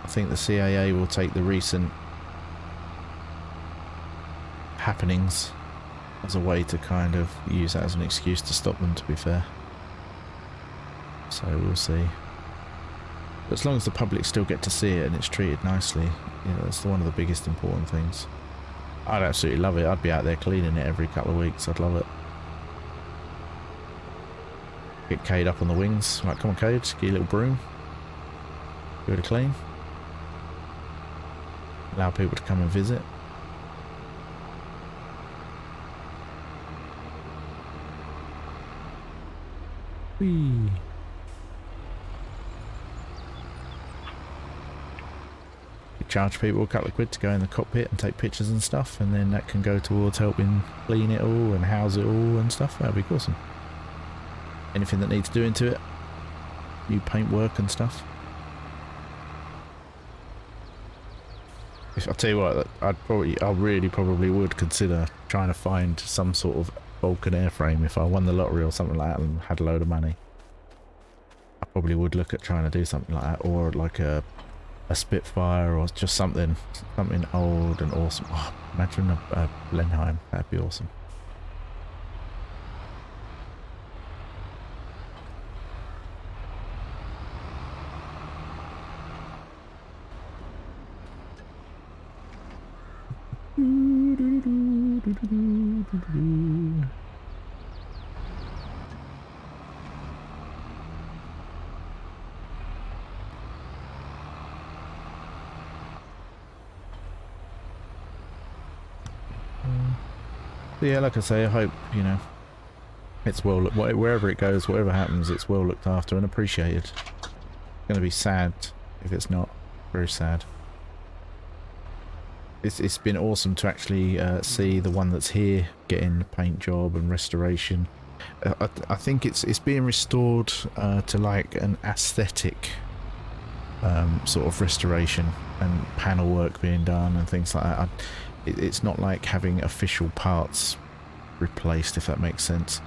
think the CAA will take the recent happenings as a way to kind of use that as an excuse to stop them, to be fair. So we'll see. But as long as the public still get to see it and it's treated nicely, you know, that's one of the biggest important things. I'd absolutely love it. I'd be out there cleaning it every couple of weeks. I'd love it. Get Cade up on the wings. Right, come on, Cade. Get your little broom. Give it a clean. Allow people to come and visit. Whee. You charge people a couple of quid to go in the cockpit and take pictures and stuff, and then that can go towards helping clean it all and house it all and stuff. That'd be awesome. Anything that needs doing to it, new paintwork and stuff. I'll tell you what, I really probably would consider trying to find some sort of Vulcan airframe if I won the lottery or something like that and had a load of money. I probably would look at trying to do something like that, or like a Spitfire, or just something old and awesome. Oh, imagine a Blenheim, that'd be awesome. Yeah, like I say, I hope, you know, it's well, wherever it goes, whatever happens, it's well looked after and appreciated. It's going to be sad if it's not. Very sad. It's been awesome to actually see the one that's here getting the paint job and restoration. I think it's being restored to like an aesthetic sort of restoration, and panel work being done and things like that. It's not like having official parts replaced, if that makes sense.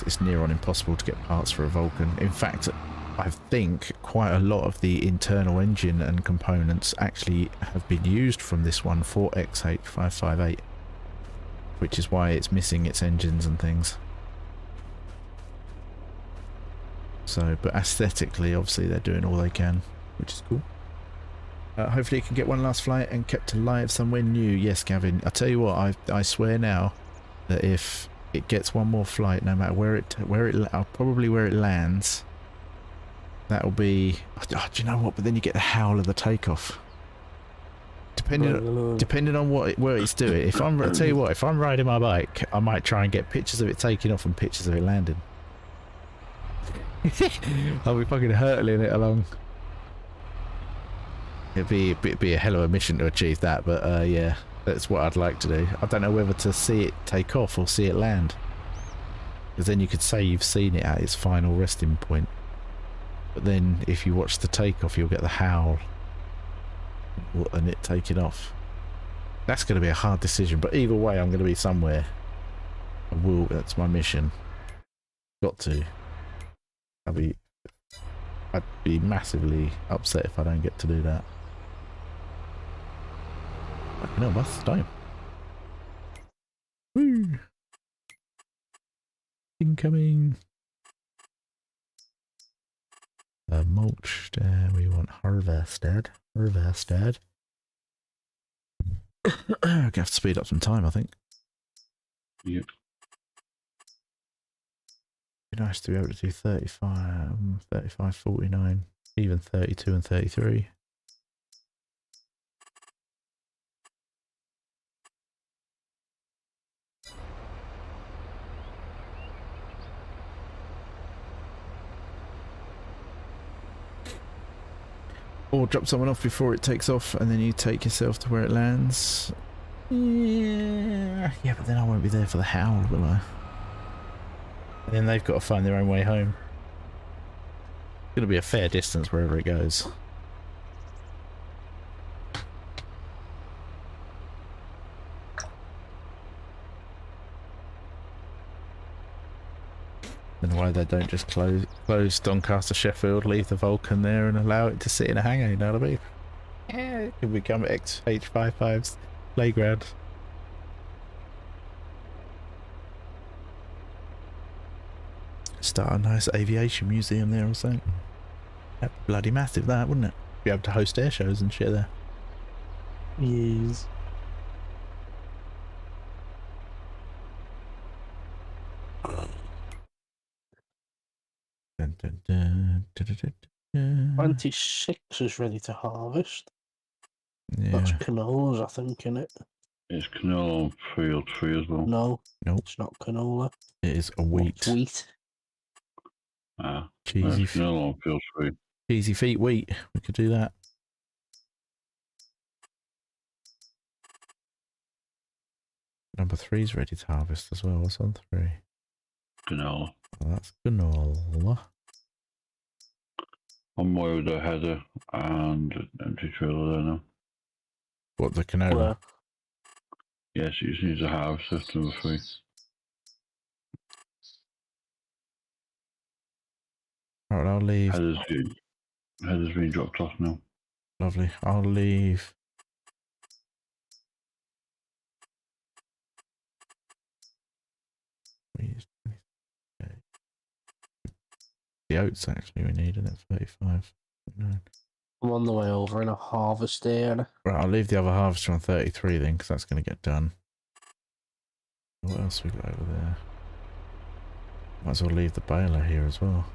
It's near on impossible to get parts for a Vulcan. In fact, I think quite a lot of the internal engine and components actually have been used from this one for XH558, which is why it's missing its engines and things. So, but aesthetically, obviously they're doing all they can, which is cool. Hopefully it can get one last flight and kept alive somewhere new. Yes, Gavin. I tell you what, I swear now that if it gets one more flight, no matter where it probably where it lands, that'll be. Oh, do you know what? But then you get the howl of the takeoff. Depending on where it's doing. I tell you what, if I'm riding my bike, I might try and get pictures of it taking off and pictures of it landing. I'll be fucking hurtling it along. It'd be a hell of a mission to achieve that, but yeah, that's what I'd like to do. I don't know whether to see it take off or see it land, because then you could say you've seen it at its final resting point. But then if you watch the takeoff, you'll get the howl and it taking off. That's going to be a hard decision, but either way, I'm going to be somewhere. That's my mission. Got to. I'd be massively upset if I don't get to do that. No, what's the time? Woo! Incoming! Mulch, we want harvested. Harvested. I have to speed up some time, I think. Yep. Be nice to be able to do 35, 35, 49, even 32 and 33. Or drop someone off before it takes off and then you take yourself to where it lands. Yeah, but then I won't be there for the howl, will I? And then they've got to find their own way home. It's going to be a fair distance wherever it goes. And why they don't just close Doncaster Sheffield, leave the Vulcan there and allow it to sit in a hangar, you know what I mean? Yeah, it could become XH55's playground. Start a nice aviation museum there or something. That'd be bloody massive, that, wouldn't it? Be able to host air shows and shit there. Yes. Dun, dun, dun, dun, dun, dun, dun. 26 is ready to harvest. That's Yeah. canolas, I think, innit? It's canola on field 3 as well. No, Nope. it's not canola. It is a What's wheat. wheat? Ah, Cheesy, it's canola on field 3. cheesy feet wheat. We could do that. Number 3's ready to harvest as well. What's on 3? Canola. Well, that's canola. On my way with a header and an empty trailer there now. What, the canola? Where? Yes, it just needs a harvest after number 3. Alright, I'll leave. Header's been dropped off now. Lovely. I'll leave. The oats actually we need, isn't it? 35. No. I'm on the way over in a harvest area. Right, I'll leave the other harvester on 33 then, because that's going to get done. What else we got over there? Might as well leave the baler here as well.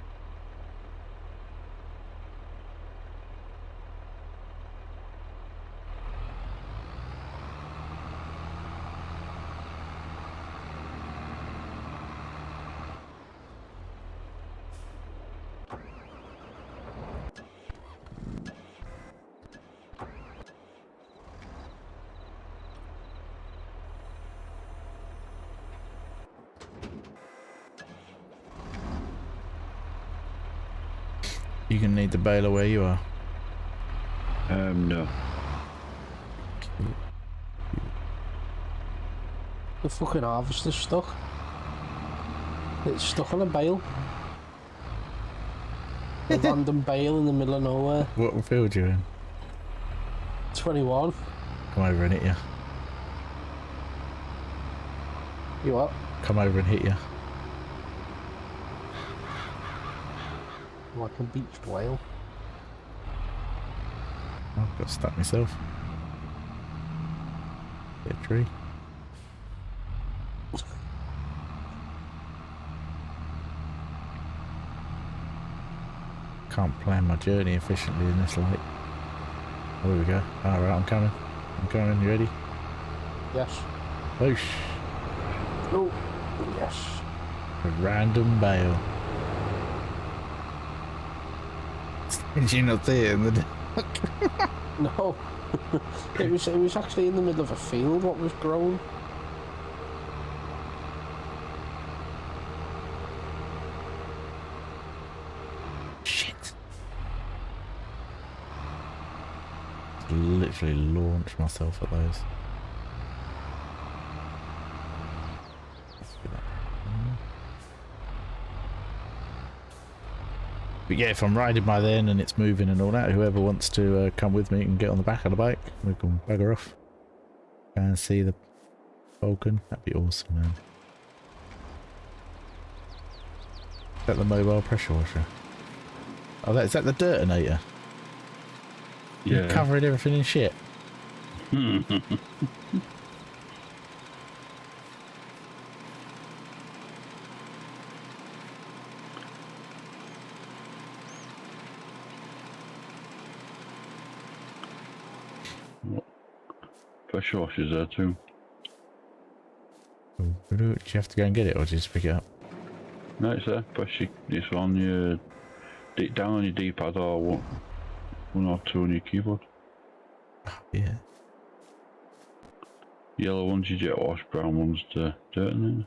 You're going to need the baler where you are. No. The fucking harvester's stuck. It's stuck on a bale. A random bale in the middle of nowhere. What field you in? 21. Come over and hit you. You what? Come over and hit you. Like a beach whale. Oh, got stuck myself. Hit a tree. Can't plan my journey efficiently in this light. Oh, here we go. Alright, I'm coming. I'm coming. You ready? Yes. Whoosh. Oh, yes. A random bale. Did you not see it in the dark? No. it was actually in the middle of a field what was grown. Shit. Literally launched myself at those. But yeah, if I'm riding by then and it's moving and all that, whoever wants to come with me can get on the back of the bike. We can bugger off. Go and see the Falcon. That'd be awesome, man. Is that the mobile pressure washer? Oh, is that the Dirtinator? Yeah. You're covering everything in shit. Pressure washer's there too. Do you have to go and get it or just pick it up? No, it's there. It's on your down on your D-pad or one or two on your keyboard. Yeah. Yellow ones you jet wash, brown ones to dirt in it.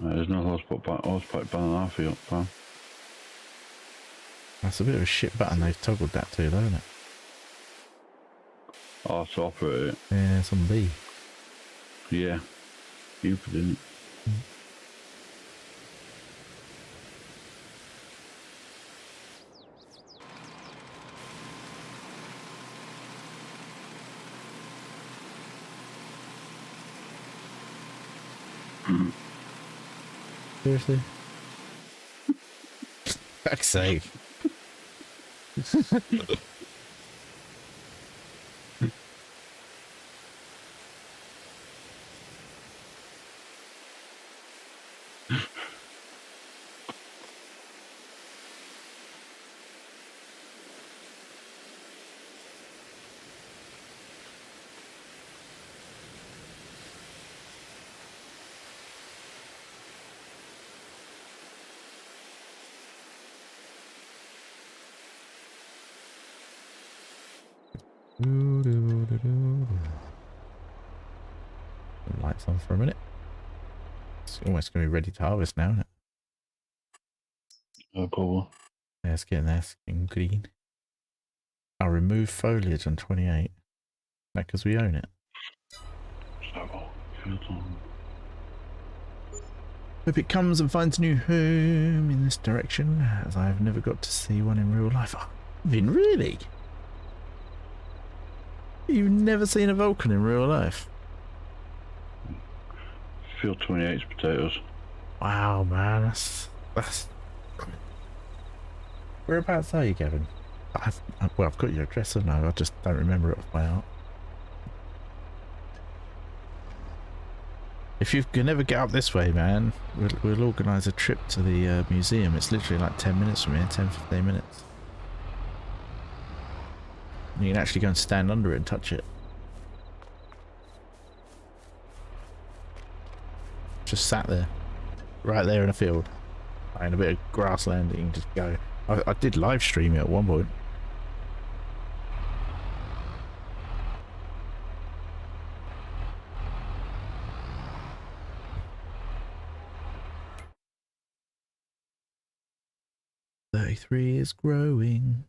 There's no horsepipe ban on our field, fan. That's a bit of a shit button they've toggled that to though, isn't it? Oh, to operate it. Yeah, it's on B. Yeah. You didn't. Seriously? Fuck's sake. Lights on for a minute. It's almost going to be ready to harvest now, isn't it? No problem. Yeah, it's getting there. It's getting green. I'll remove foliage on 28. Like, because we own it. Hope it comes and finds a new home in this direction, as I've never got to see one in real life. Oh, Vin, really? You've never seen a Vulcan in real life? Field 28's potatoes. Wow, man, that's... Whereabouts are you, Gavin? Well, I've got your address, and I just don't remember it off by heart. If you can never get up this way, man, we'll organise a trip to the museum. It's literally like 10 minutes from here, 10-15 minutes. You can actually go and stand under it and touch it. Just sat there, right there in a field, in a bit of grassland. You can just go. I did live stream it at one point. "33 is growing."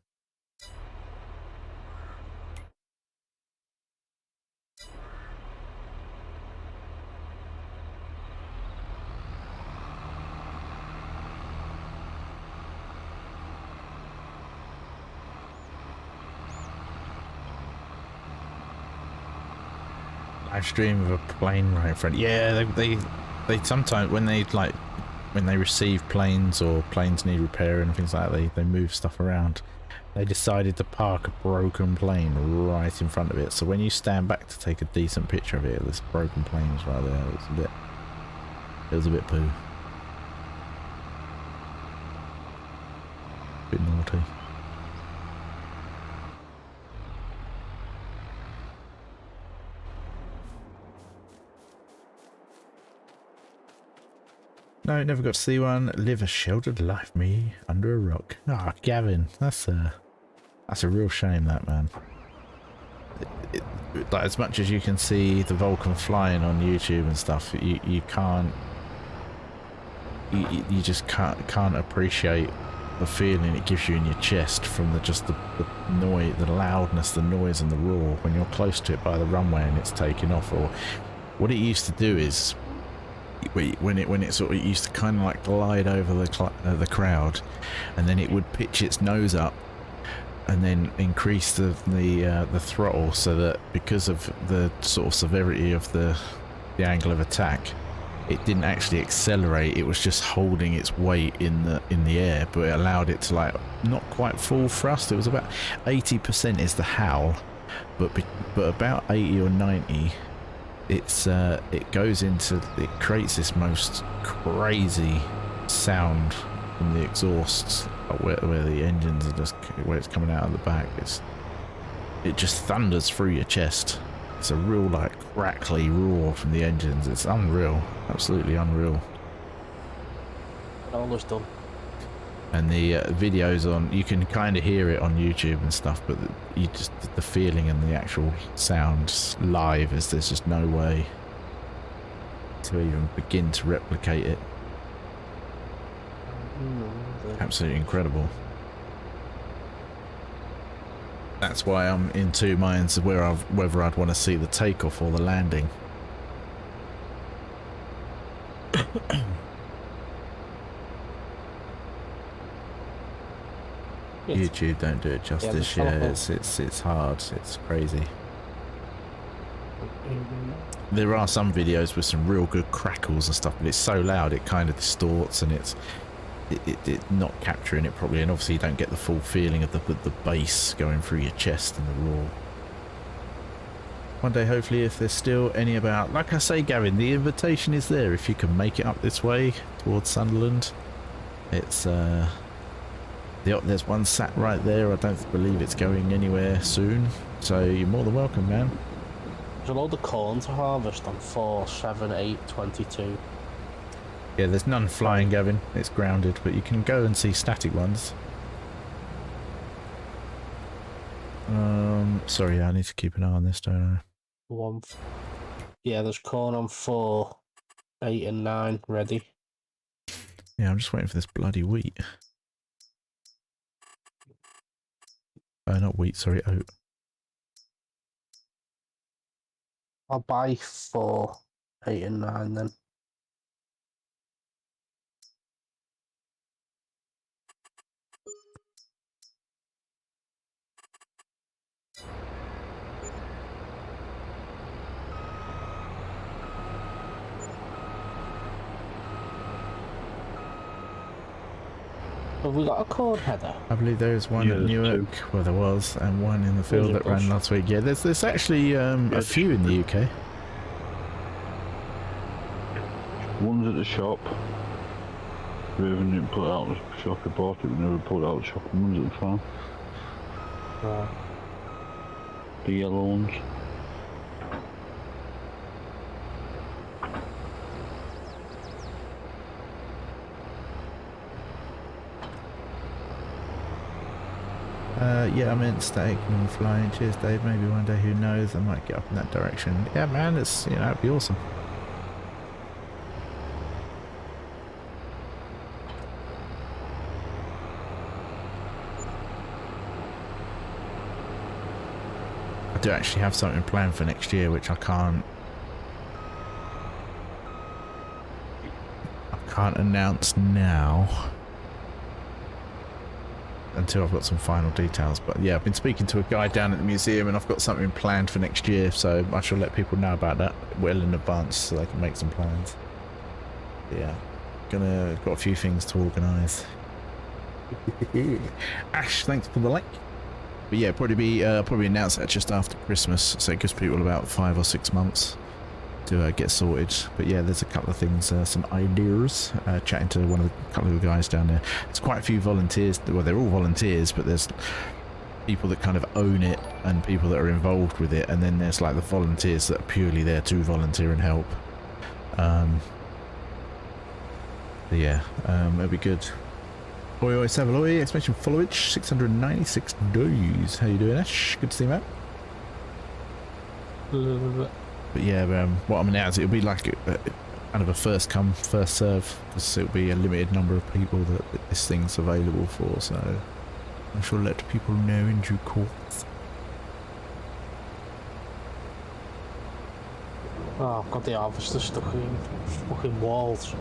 Live stream of a plane right in front. Yeah, they sometimes when they receive planes or planes need repair and things like that, they move stuff around. They decided to park a broken plane right in front of it. So when you stand back to take a decent picture of it, this broken plane was right there. It was a bit poo. Bit naughty. No, never got to see one. Live a sheltered life, me, under a rock. Ah, Gavin, that's a real shame, that, man. Like, as much as you can see the Vulcan flying on YouTube and stuff, you can't, you just can't appreciate the feeling it gives you in your chest from the noise, the loudness, the noise, and the roar when you're close to it by the runway and it's taking off. Or what it used to do is, when it sort of used to kind of like glide over the crowd, and then it would pitch its nose up and then increase the throttle, so that because of the sort of severity of the angle of attack, it didn't actually accelerate. It was just holding its weight in the air, but it allowed it to, like, not quite full thrust. It was about 80% is the howl, but about 80 or 90. It goes into, it creates this most crazy sound from the exhausts, where the engines are just, where it's coming out of the back. It just thunders through your chest. It's a real, like, crackly roar from the engines. It's unreal, absolutely unreal. Almost done. And the videos on, you can kind of hear it on YouTube and stuff, but the feeling and the actual sound live is, there's just no way to even begin to replicate it. Absolutely incredible. That's why I'm in two minds of whether I'd want to see the takeoff or the landing. YouTube don't do it justice. Yeah, it's hard. It's crazy. There are some videos with some real good crackles and stuff, but it's so loud it kind of distorts, and it's not capturing it properly, and obviously you don't get the full feeling of the bass going through your chest and the roar. One day, hopefully, if there's still any about, like I say, Gavin, the invitation is there if you can make it up this way towards Sunderland. It's there's one sat right there. I don't believe it's going anywhere soon, so you're more than welcome, man. There's a load of corn to harvest on 4, 7, 8, 22. Yeah, there's none flying, Gavin. It's grounded, but you can go and see static ones. Sorry, I need to keep an eye on this, don't I? Yeah, there's corn on 4, 8 and 9 ready. Yeah, I'm just waiting for this bloody wheat. Not wheat, sorry, oat. I'll buy 4, 8 and 9 then. Have we got a cord header? I believe there's one at there's Newark, where there was, and one in the field that ran last week. Yeah, there's actually a few in the UK. One's at the shop. Ravin didn't put it out of the shop, he bought it, we never put it out of the shop, and one's at the farm. Right. The yellow ones. Yeah, I meant static and flying. Cheers, Dave. Maybe one day, who knows? I might get up in that direction. Yeah, man, it's, you know, it'd be awesome. I do actually have something planned for next year, which I can't announce now until I've got some final details. But yeah, I've been speaking to a guy down at the museum and I've got something planned for next year, so I shall let people know about that well in advance so they can make some plans. Yeah, got a few things to organise. Ash, thanks for the like. But yeah, probably announce that just after Christmas, so it gives people about 5 or 6 months to get sorted. But yeah, there's a couple of things, some ideas. Chatting to a couple of the guys down there. There's quite a few volunteers. Well, they're all volunteers, but there's people that kind of own it and people that are involved with it, and then there's like the volunteers that are purely there to volunteer and help. But yeah, it'll be good. Oi oi Savaloy, exclamation followage, 696 days. How you doing, Ash? Good to see you, mate. But yeah, what I'm announcing, it'll be like kind of a first come, first serve, because it'll be a limited number of people that this thing's available for, so I shall let people know in due course. Oh, I've got the harvester stuck in fucking walls.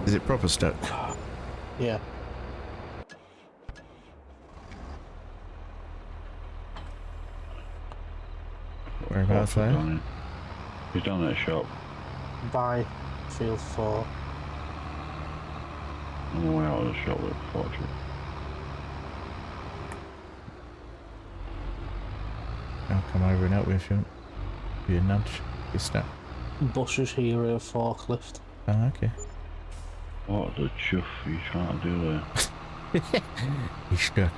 Is it proper stuck? Yeah. Whereabouts there? He's down at the shop. Buy field 4. On the way out of the shop with fortune. I'll come over and help you if you want. Be a nudge. Be stuck. Buses here a forklift. Oh, okay. What the chuff are you trying to do there? He's stuck.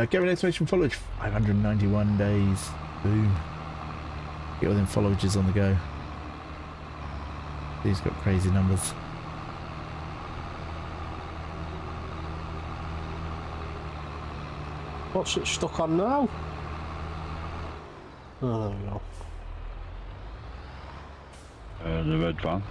Gamin exclamation followage, 591 days. Boom. Get all them followages on the go. These got crazy numbers. What's it stuck on now? Oh, there we go. The red van.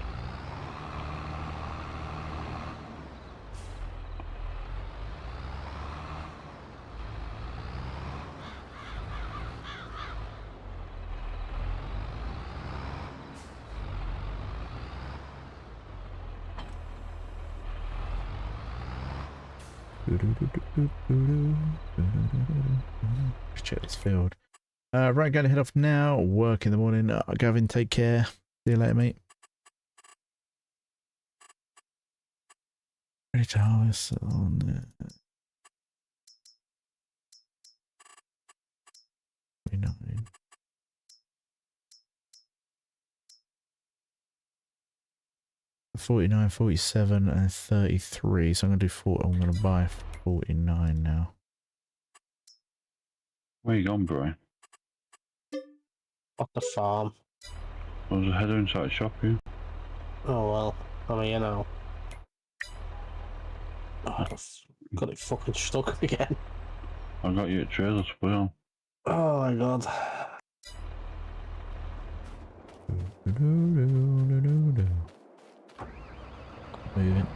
Let's check this field. Right, going to head off now. Work in the morning. Gavin, take care. See you later, mate. Ready to harvest on 29. $49, $47, and $33. So I'm gonna do 40. I'm gonna buy $49 now. Where you gone, bro? At the farm. There's a header inside the shop here. Oh well, I'm here now. Oh, I've got it fucking stuck again. I got you a trailer to put on. Oh my god. Moving.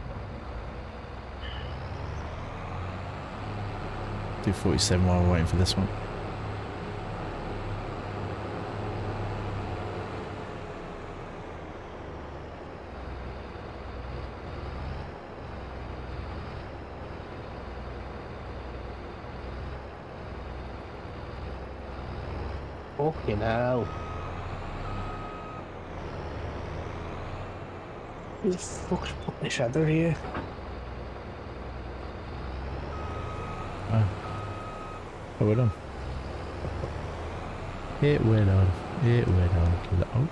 247 while we're waiting for this one. Fucking hell. Who the fuck's put this header here? Oh, we're on. It went on. It went on. Ouch.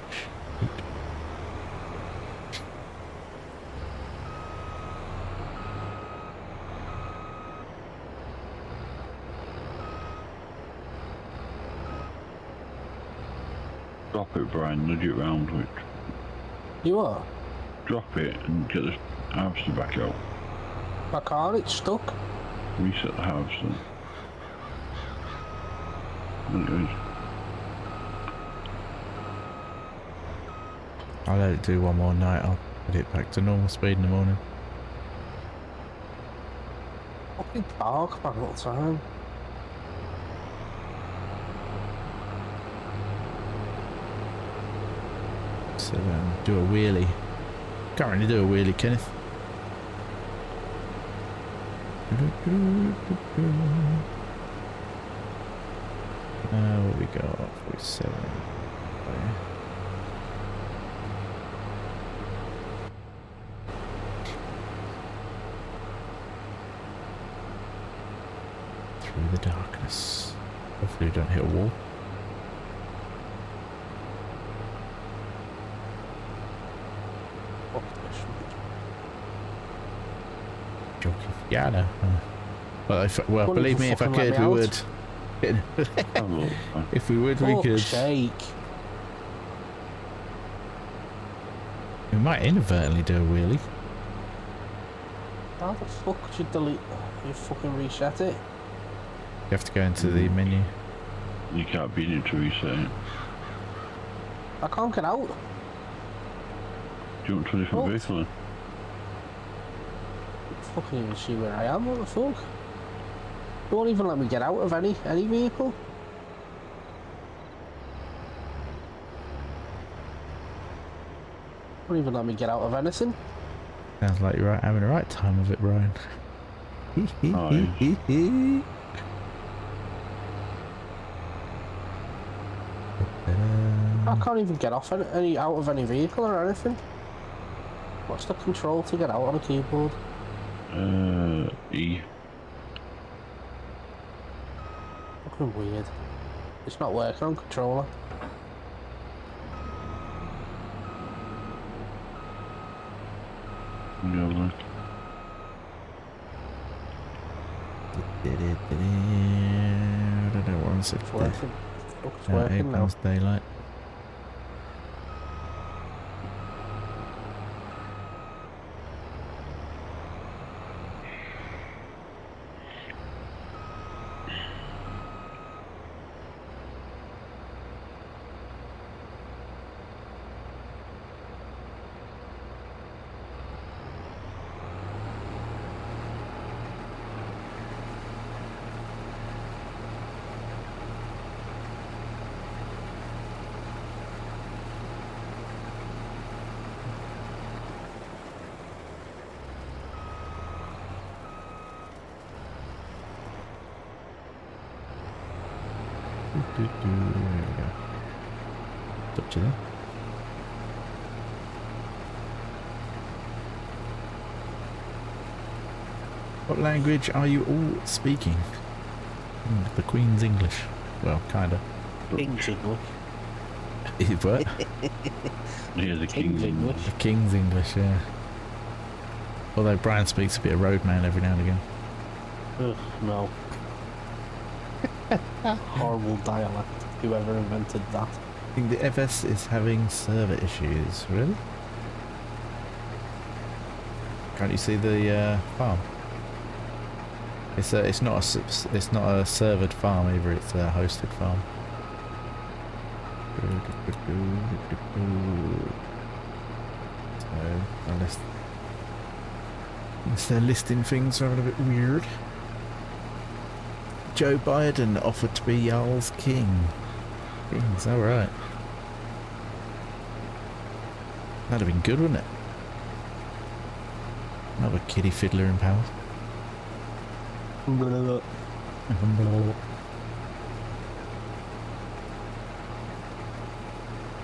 Drop it, Brian, nudge it round, which. You are? Drop it and get the harvester back out. I can't, it's stuck. Reset the harvester. There I'll let it do one more night. I'll put it back to normal speed in the morning. Fucking dark back all the time. So do a wheelie. Can't really do a wheelie, Kenneth. What we got? 47. Through the darkness. Hopefully we don't hit a wall. Joking. Yeah, I know. Well, believe me, if I could, we would. If we would, we could. Sake. We might inadvertently do a wheelie. How the fuck could you delete? You fucking reset it? You have to go into the menu. You can't beat it to reset it. I can't get out. Do you want to a different vehicle then? Fucking even see where I am, what the fuck? They won't even let me get out of any vehicle. Won't even let me get out of anything. Sounds like you're having the right time of it, Brian. I can't even get off any out of any vehicle or anything. What's the control to get out on a keyboard? E. Fucking weird. It's not working on controller. Yeah, look. I don't know what It's working. It's here working now. comes daylight. There we go. Touch you there. What language are you all speaking? The Queen's English. Well, kinda. King's English. What? Yeah, the King's English. The King's English, yeah. Although Brian speaks a bit of roadman every now and again. Ugh, no. Horrible dialect. Whoever invented that. I think the FS is having server issues. Really? Can't you see the farm? It's not a servered farm either. It's a hosted farm. So unless they're listing things are a bit weird. Joe Biden offered to be y'all's king. King's alright. That'd have been good, wouldn't it? Another kiddie fiddler in power.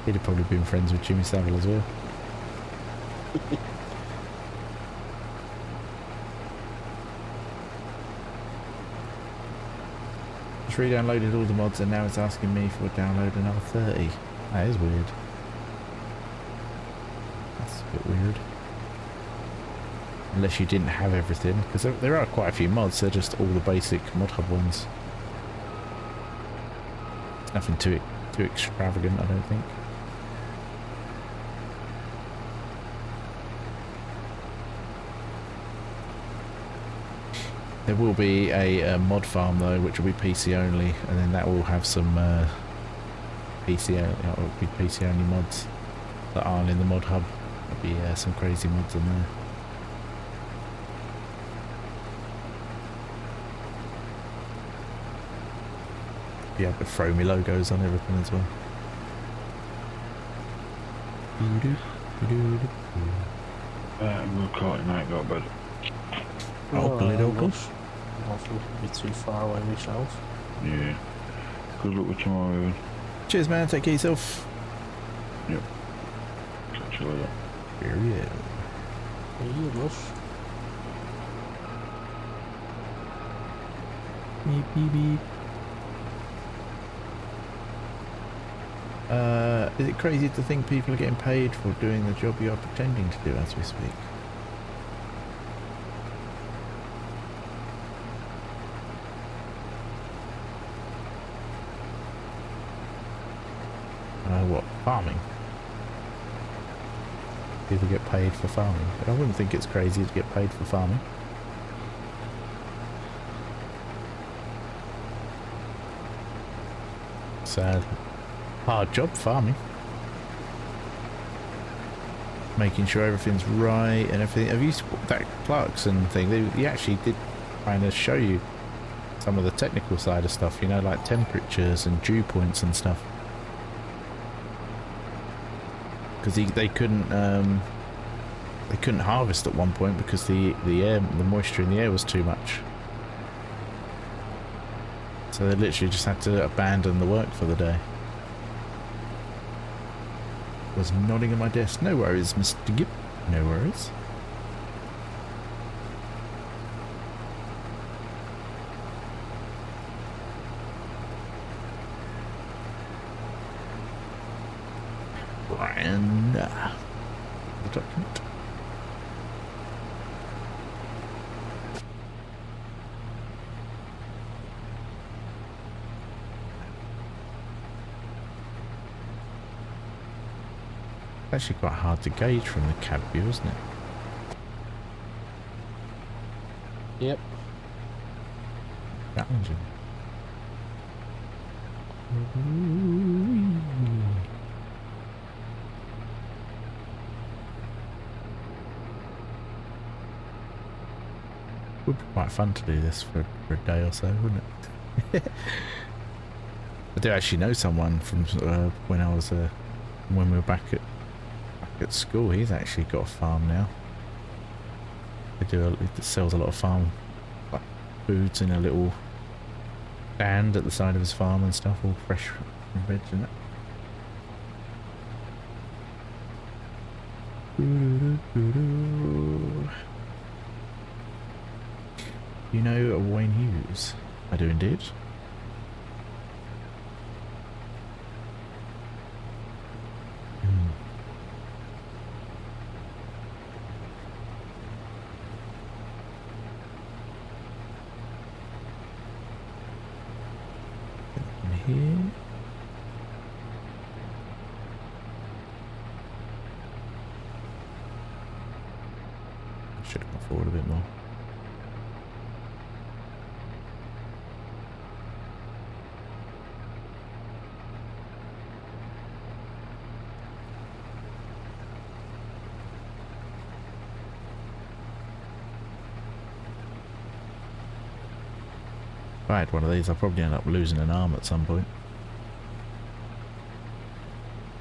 He'd have probably been friends with Jimmy Savile as well. Just re-downloaded all the mods and now it's asking me for download another 30. That is weird. That's a bit weird. Unless you didn't have everything, because there are quite a few mods, they're just all the basic mod hub ones. It's nothing too extravagant, I don't think. There will be a mod farm though, which will be PC only, and then that will have some PC only mods that aren't in the mod hub. There'll be some crazy mods in there. Yeah, but throw me logos on everything as well. We'll call it night, got bed. Oh, good old I think it'd be too far away myself. Yeah. Good luck with tomorrow, Ravin. Cheers, man. Take care of yourself. Yep. Catch you later. Here we go. Yeah, much. Beep, beep, beep. Is it crazy to think people are getting paid for doing the job you are pretending to do as we speak? What? Farming? People get paid for farming. But I wouldn't think it's crazy to get paid for farming. Sad. Hard job farming. Making sure everything's right and everything. Have you that Clarkson thing? They actually did kind of show you some of the technical side of stuff. You know, like temperatures and dew points and stuff. Because they couldn't harvest at one point because the moisture in the air was too much. So they literally just had to abandon the work for the day. Was nodding at my desk. No worries, Mr. Gibb. No worries. And the document. It's actually quite hard to gauge from the cab view, isn't it? Yep. Challenging. Would be quite fun to do this for a day or so, wouldn't it? I do actually know someone from when I was when we were back at school. He's actually got a farm now. He sells a lot of farm like foods in a little stand at the side of his farm and stuff, all fresh and veg and that. You know Wayne Hughes? I do indeed. Here. I should have gone forward a bit more. I had one of these, I'd probably end up losing an arm at some point.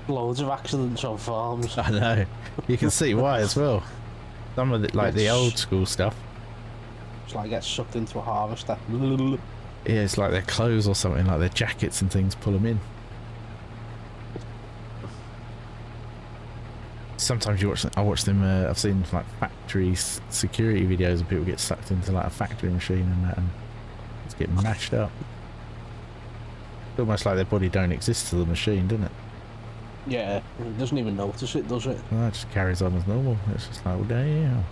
Loads of accidents on farms. I know. You can see why as well. Some of it, like the old school stuff. It's like get sucked into a harvester. Yeah, it's like their clothes or something, like their jackets and things pull them in. Sometimes I watch them, I've seen like factory security videos of people get sucked into like a factory machine and that and just get mashed up. It's almost like their body don't exist to the machine, doesn't it? Yeah, it doesn't even notice it, does it? Well, it just carries on as normal. It's just like, well, damn.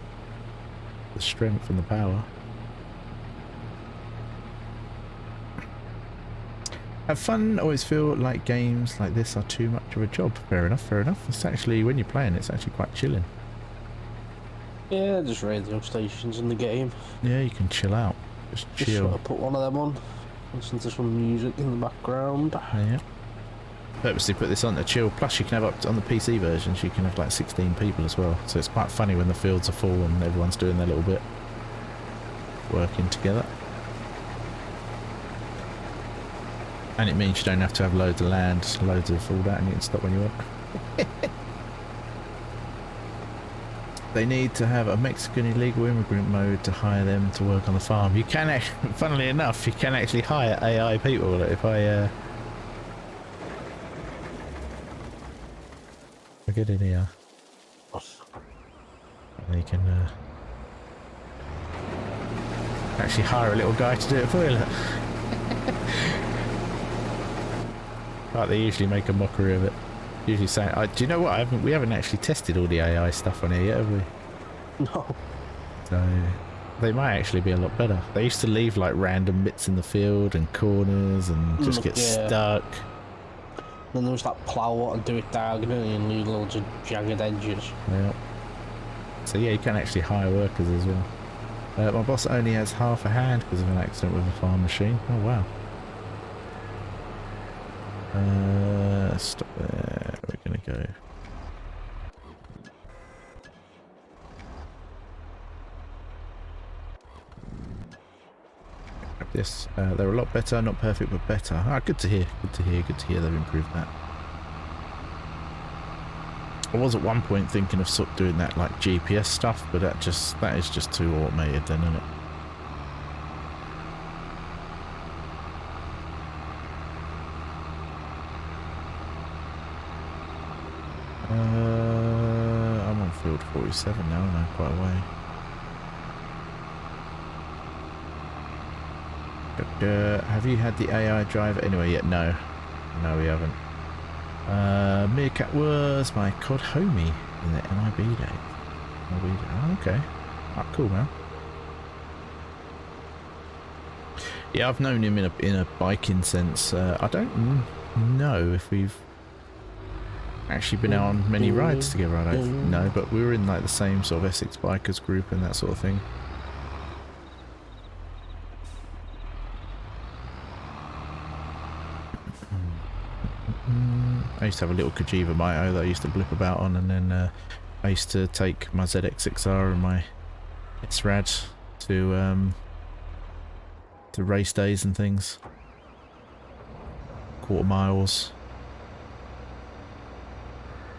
The strength and the power. Have fun, always feel like games like this are too much of a job. Fair enough, fair enough. It's actually, when you're playing, it's actually quite chilling. Yeah, just radio stations in the game. Yeah, you can chill out. Just chill. Sort of put one of them on. Listen to some music in the background. Yeah. Purposely put this on to chill. Plus you can have up on the PC versions, you can have like 16 people as well. So it's quite funny when the fields are full and everyone's doing their little bit. Working together. And it means you don't have to have loads of land, loads of all that, and you can stop when you want. They need to have a Mexican illegal immigrant mode to hire them to work on the farm. You can actually, funnily enough, you can actually hire AI people. If I get in here, and you can actually hire a little guy to do it for you. Look. Like they usually make a mockery of it. Usually saying, do you know what? We haven't actually tested all the AI stuff on here yet, have we? No. So they might actually be a lot better. They used to leave like random bits in the field and corners and just get stuck. Then there was that plough and do it diagonally and leave loads of jagged edges. Yeah. So yeah, you can actually hire workers as well. My boss only has half a hand because of an accident with a farm machine. Oh wow. Stop there. We're gonna go. Grab this. They're a lot better, not perfect, but better. Ah, good to hear. Good to hear. Good to hear they've improved that. I was at one point thinking of sort of doing that like GPS stuff, but that is just too automated then, isn't it? I'm on field 47 now, and I'm quite away. But, have you had the AI driver anyway yet? No. No, we haven't. Meerkat was my COD homie in the MIB days. Oh, okay. Oh, cool, man. Yeah, I've known him in a biking sense. I don't know if we've actually been out on many rides together. I don't know, but we were in like the same sort of Essex bikers group and that sort of thing. I used to have a little Kajiva Mito that I used to blip about on, and then I used to take my ZX6R and my SRAD to race days and things. Quarter miles.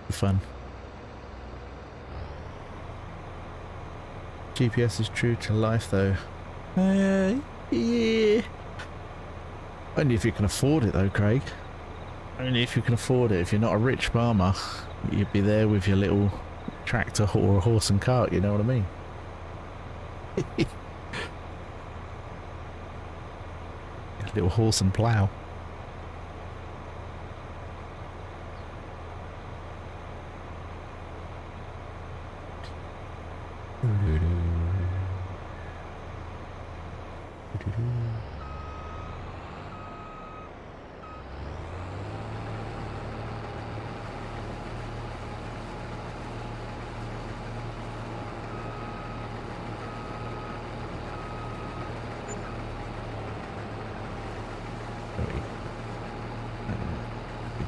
Fun. GPS is true to life though. Yeah. Only if you can afford it though, Craig. Only if you can afford it. If you're not a rich farmer, you'd be there with your little tractor or a horse and cart, you know what I mean? A little horse and plough.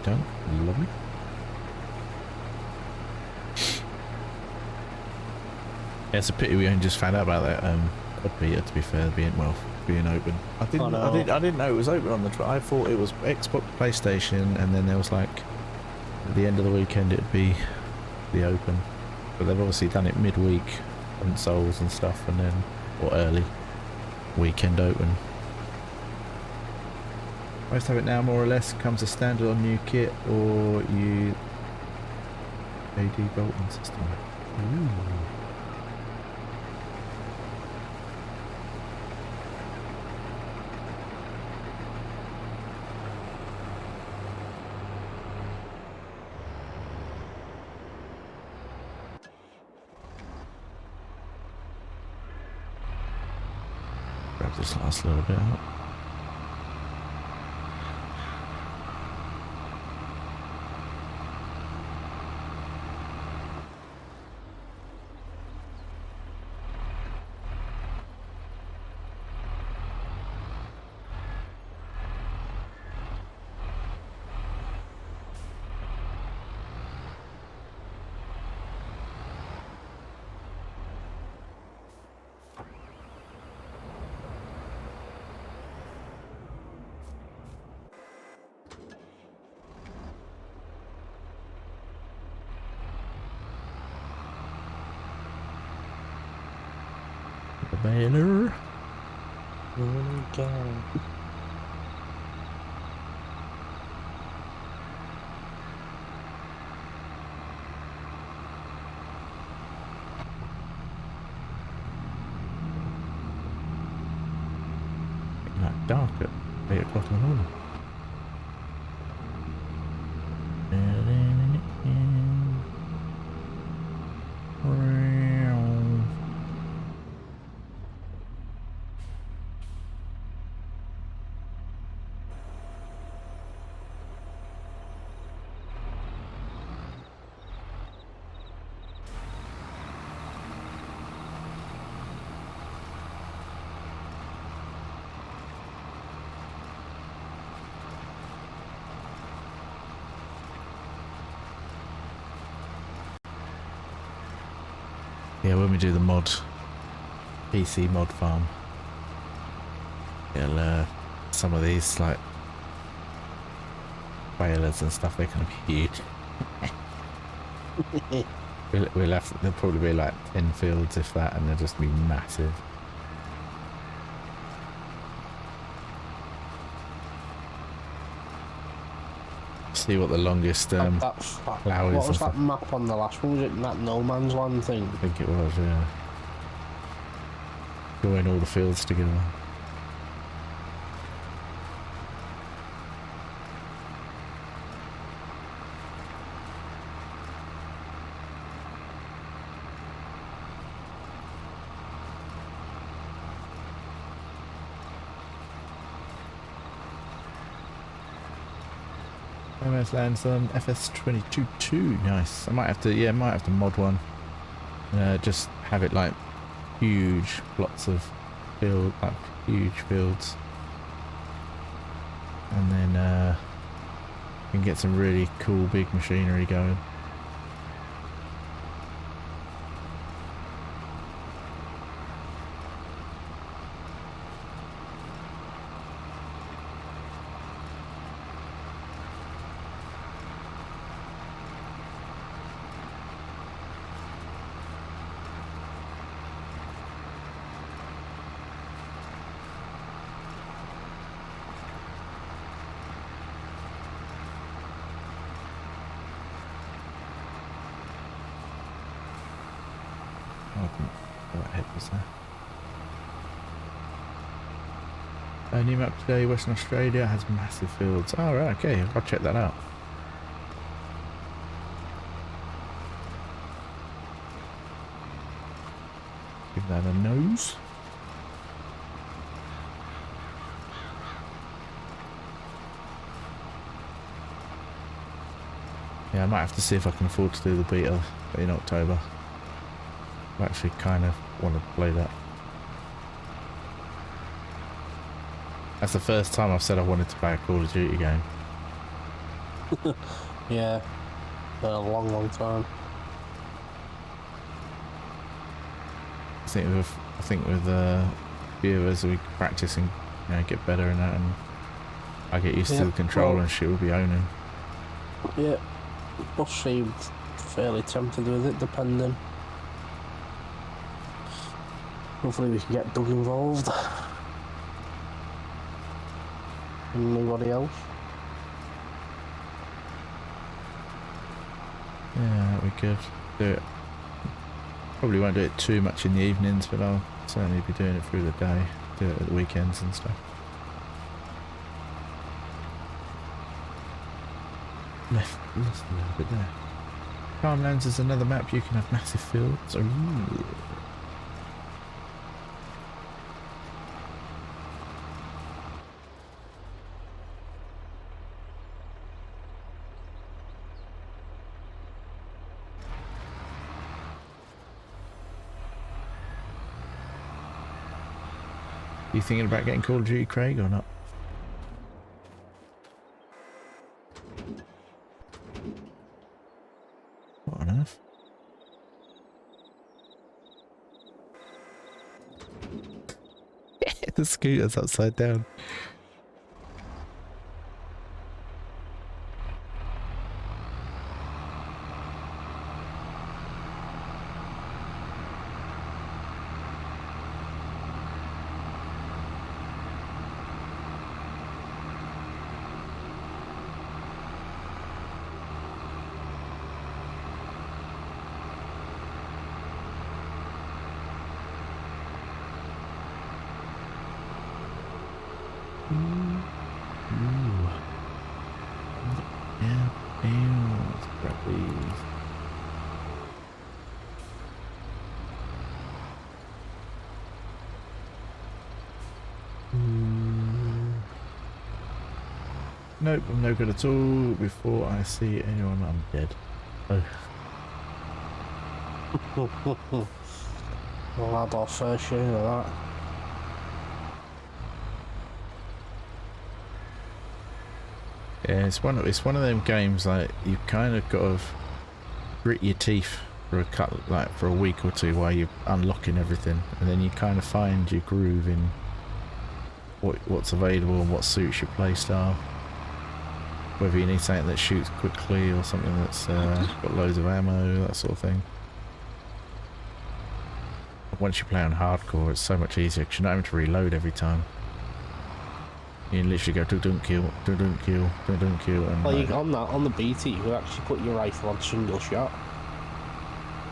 Done. Lovely. Yeah, it's a pity we only just found out about that beta, to be fair, being open. I didn't know it was open on the. I thought it was Xbox, PlayStation, and then there was like at the end of the weekend it'd be the open. But they've obviously done it midweek, consoles and stuff, and then or early weekend open. Most of it now, more or less, comes as standard on new kit or you AD bolting system. Ooh. Grab this last little bit out. Baylor. Rolling again. Like dark at 8 o'clock in the morning. Yeah, when we do the PC mod farm, it'll, some of these like whalers and stuff, they're gonna be huge. There'll probably be like 10 fields if that, and they'll just be massive. See what the longest plough is. What was that map on the last one? Was it that no man's land thing? I think it was, yeah. Join all the fields together. MS lands on FS22.2. Nice. I might have to mod one. Just have it like huge plots of huge fields, and then we can get some really cool big machinery going. What head was that? New map today, Western Australia has massive fields. Oh right, okay, I'll check that out. Give that a nose. Yeah, I might have to see if I can afford to do the beta in October. I actually kind of want to play that. That's the first time I've said I wanted to play a Call of Duty game. Yeah, for a long, long time. think with a few of us, we practice and get better in that, and I get used to the control, and she will be owning. Yeah, both seemed fairly tempted with it, depending. Hopefully we can get Doug involved. And anybody else. Yeah, we could do it. Probably won't do it too much in the evenings, but I'll certainly be doing it through the day. Do it at the weekends and stuff. Left a little bit there. Farmlands is another map you can have massive fields. Ooh. You thinking about getting Call of Duty, Craig, or not? What on earth? The scooter's upside down. Nope, I'm no good at all. Before I see anyone, I'm dead. Oh. We'll add our fair share of that. Yeah, it's one of them games like you kind of got to grit your teeth for for a week or two while you're unlocking everything, and then you kind of find your groove in what's available and what suits your playstyle. Whether you need something that shoots quickly or something that's got loads of ammo, that sort of thing. Once you play on hardcore, it's so much easier because you're not having to reload every time. You can literally go dun kill, dun kill, dun kill, and like on the BT, you could actually put your rifle on single shot.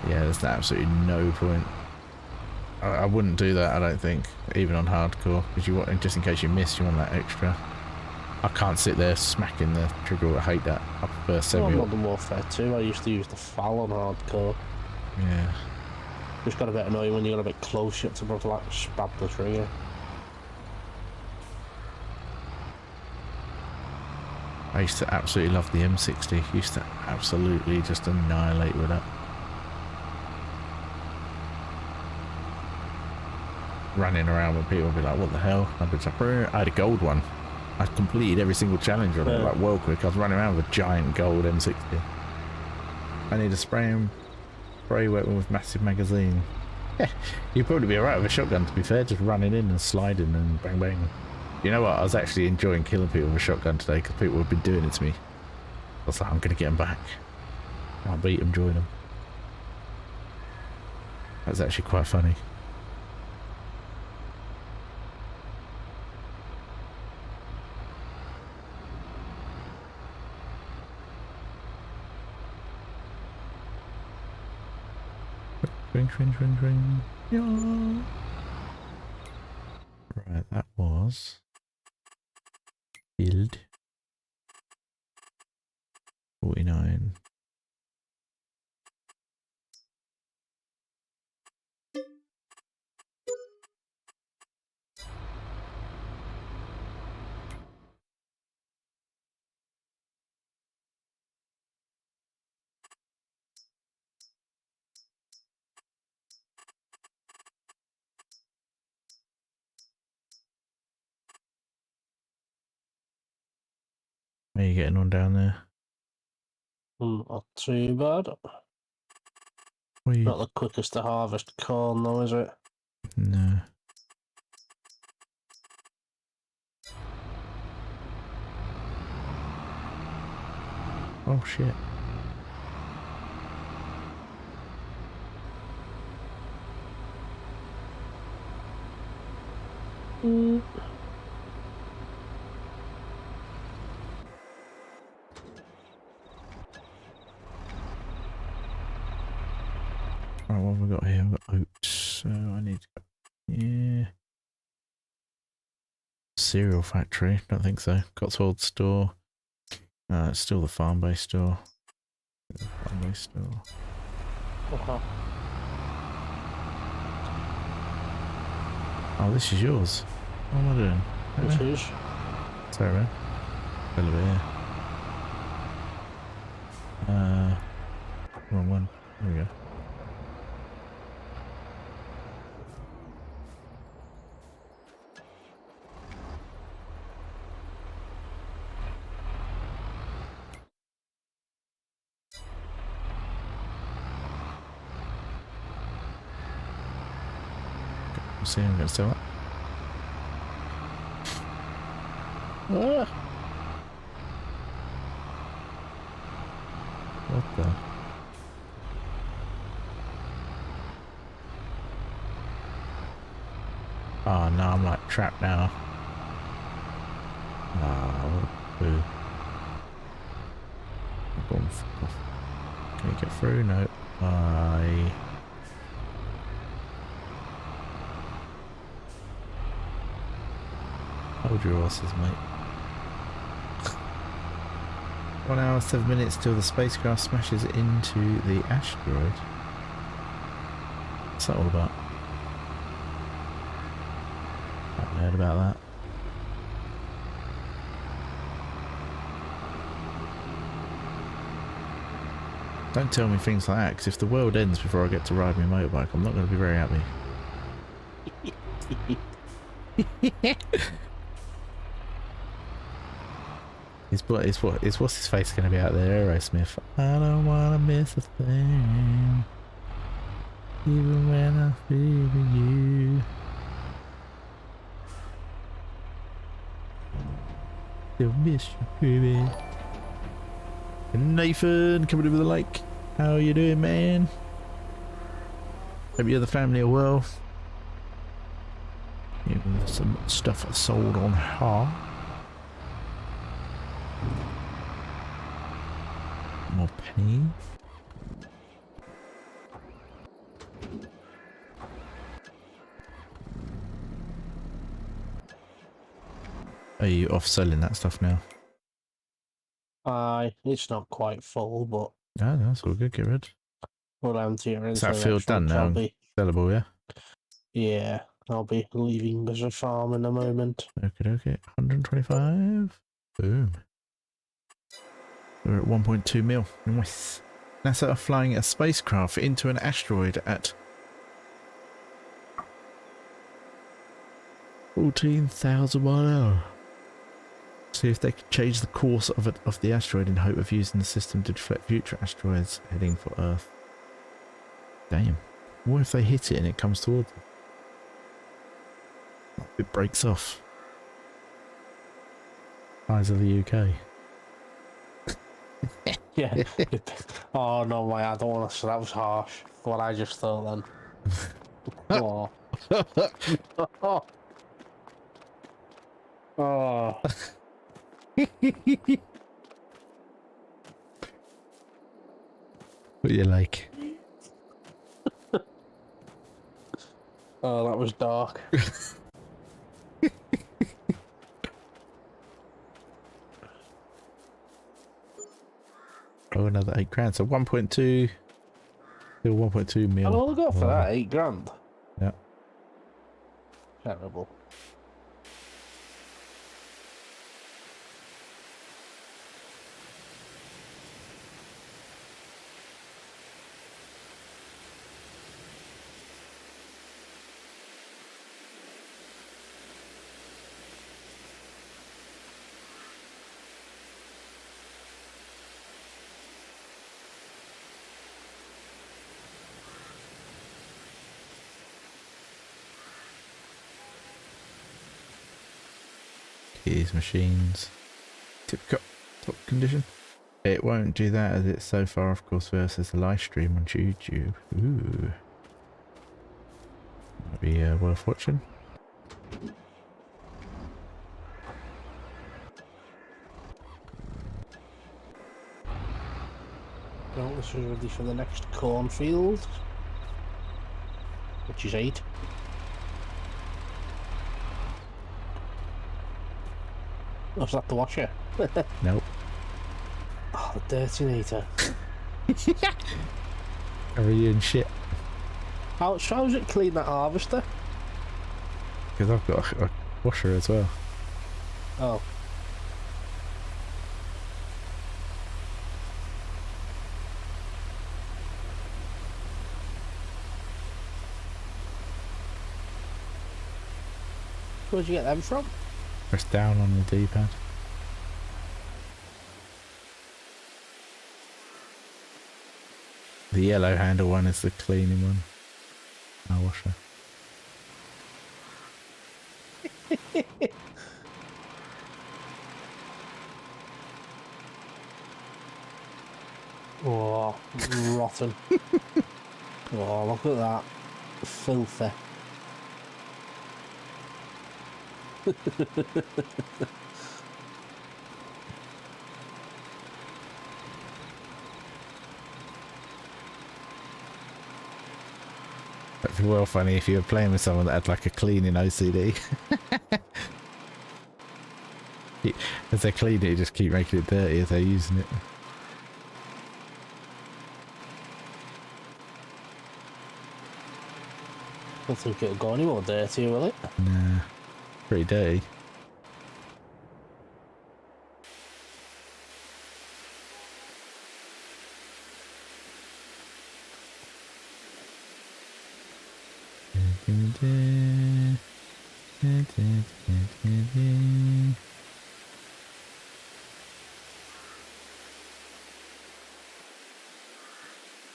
Yeah, there's absolutely no point. I wouldn't do that. I don't think, even on hardcore, because you want, just in case you miss, you want that extra. I can't sit there smacking the trigger. I hate that. I prefer semi. Modern Warfare 2, I used to use the FAL on hardcore. Yeah. Just got a bit annoying when you got a bit close, you have to be able to like spab the trigger. I used to absolutely love the M60. Used to absolutely just annihilate with that. Running around when people would be like, what the hell? I'd be like, I had a gold one. I completed every single challenge on it, like well quick. I was running around with a giant gold M60. I need a spray weapon with massive magazine. Yeah, you'd probably be alright with a shotgun, to be fair, just running in and sliding and bang bang. You know what, I was actually enjoying killing people with a shotgun today because people have been doing it to me. I was like, I'm going to get them back. I'll beat them, join them. That was actually quite funny. Ring, ring, ring, ring. Yeah. Right, that was build 49. How are you getting on down there? Not too bad. What are you... Not the quickest to harvest corn though, is it? No. Oh shit. Right, what have we got here? We've got oats, so I need to go. Yeah. Cereal factory? Don't think so. Cotswold store. It's still the farm-based store. Farm-based store. Okay. Oh, this is yours. What am I doing? Which is? Sorry, man. A little bit here. Wrong one. There we go. We'll see, I'm going to sell it. Ah. What the? Oh no, I'm like trapped now. Ah, what a poo. Can you get through? No. Hold your horses, mate. 1 hour, 7 minutes till the spacecraft smashes into the asteroid. What's that all about? I haven't heard about that. Don't tell me things like that, because if the world ends before I get to ride my motorbike, I'm not going to be very happy. What's his face going to be out there, Aerosmith? I don't want to miss a thing, even when I feel you. Still miss you, baby. Nathan, coming over the lake. How you doing, man? Hope you and the family are well. Some stuff sold on her. More penny. Are you off selling that stuff now? It's not quite full, but No, that's all good. Get rid. around here. Is that field done now? Sellable, yeah? Yeah, I'll be leaving as a farm in a moment. Okay. 125. Boom. We're at 1.2 mil. Nice. NASA are flying a spacecraft into an asteroid at 14,000 mile an hour. See if they can change the course of the asteroid in hope of using the system to deflect future asteroids heading for Earth. Damn. What if they hit it and it comes towards them? It breaks off. Size of the UK. Yeah. Oh no, I don't want to. That was harsh. What I just thought then. Oh. Oh. What you like? Oh, that was dark. Oh, another 8 grand. So 1.2. Still 1.2 mil. I'll only go for that, 8 grand. Yeah. Terrible. These machines. Tip-top top condition. It won't do that as it's so far off course versus the live stream on YouTube. Ooh. Might be worth watching. Well, this is ready for the next cornfield, which is 8. Oh, is that the washer? Nope. Oh, the dirty nater. Are you in shit? How's it clean that harvester? Because I've got a washer as well. Oh. Where'd you get them from? Press down on the D-pad. The yellow handle one is the cleaning one. My washer. Oh, rotten. Oh, look at that. Filthy. That'd be well funny if you were playing with someone that had like a cleaning OCD. As they clean it, you just keep making it dirty as they're using it. I don't think it'll go any more dirty, will it? Nah, pretty dirty.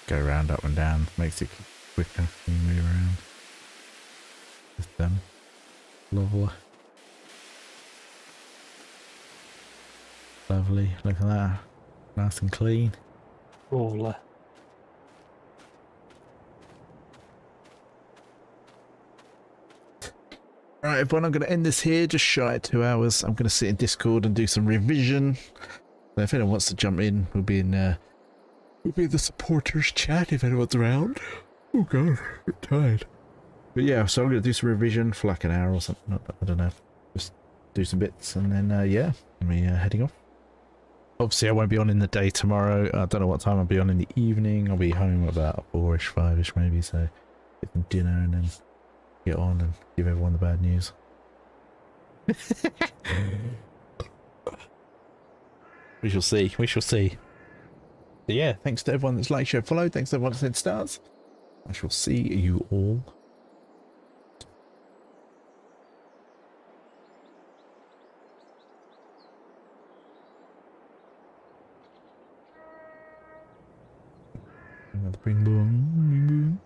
Go round, up and down, makes it quicker when you move around. Just done. Lovely. Lovely, look at that. Nice and clean. Lovely. Alright everyone, I'm going to end this here, just shy of 2 hours. I'm going to sit in Discord and do some revision. So if anyone wants to jump in, we'll be in the supporters chat if anyone's around. Oh god, I'm tired. But yeah, so I'm going to do some revision for like an hour or something. I don't know. Just do some bits and then yeah, we're heading off. Obviously I won't be on in the day tomorrow. I don't know what time I'll be on in the evening. I'll be home about 4ish, 5ish maybe, so get some dinner and then get on and give everyone the bad news. We shall see. We shall see. But yeah, thanks to everyone that's liked, shared, followed. Thanks to everyone that said stars. I shall see you all. Another bing boom.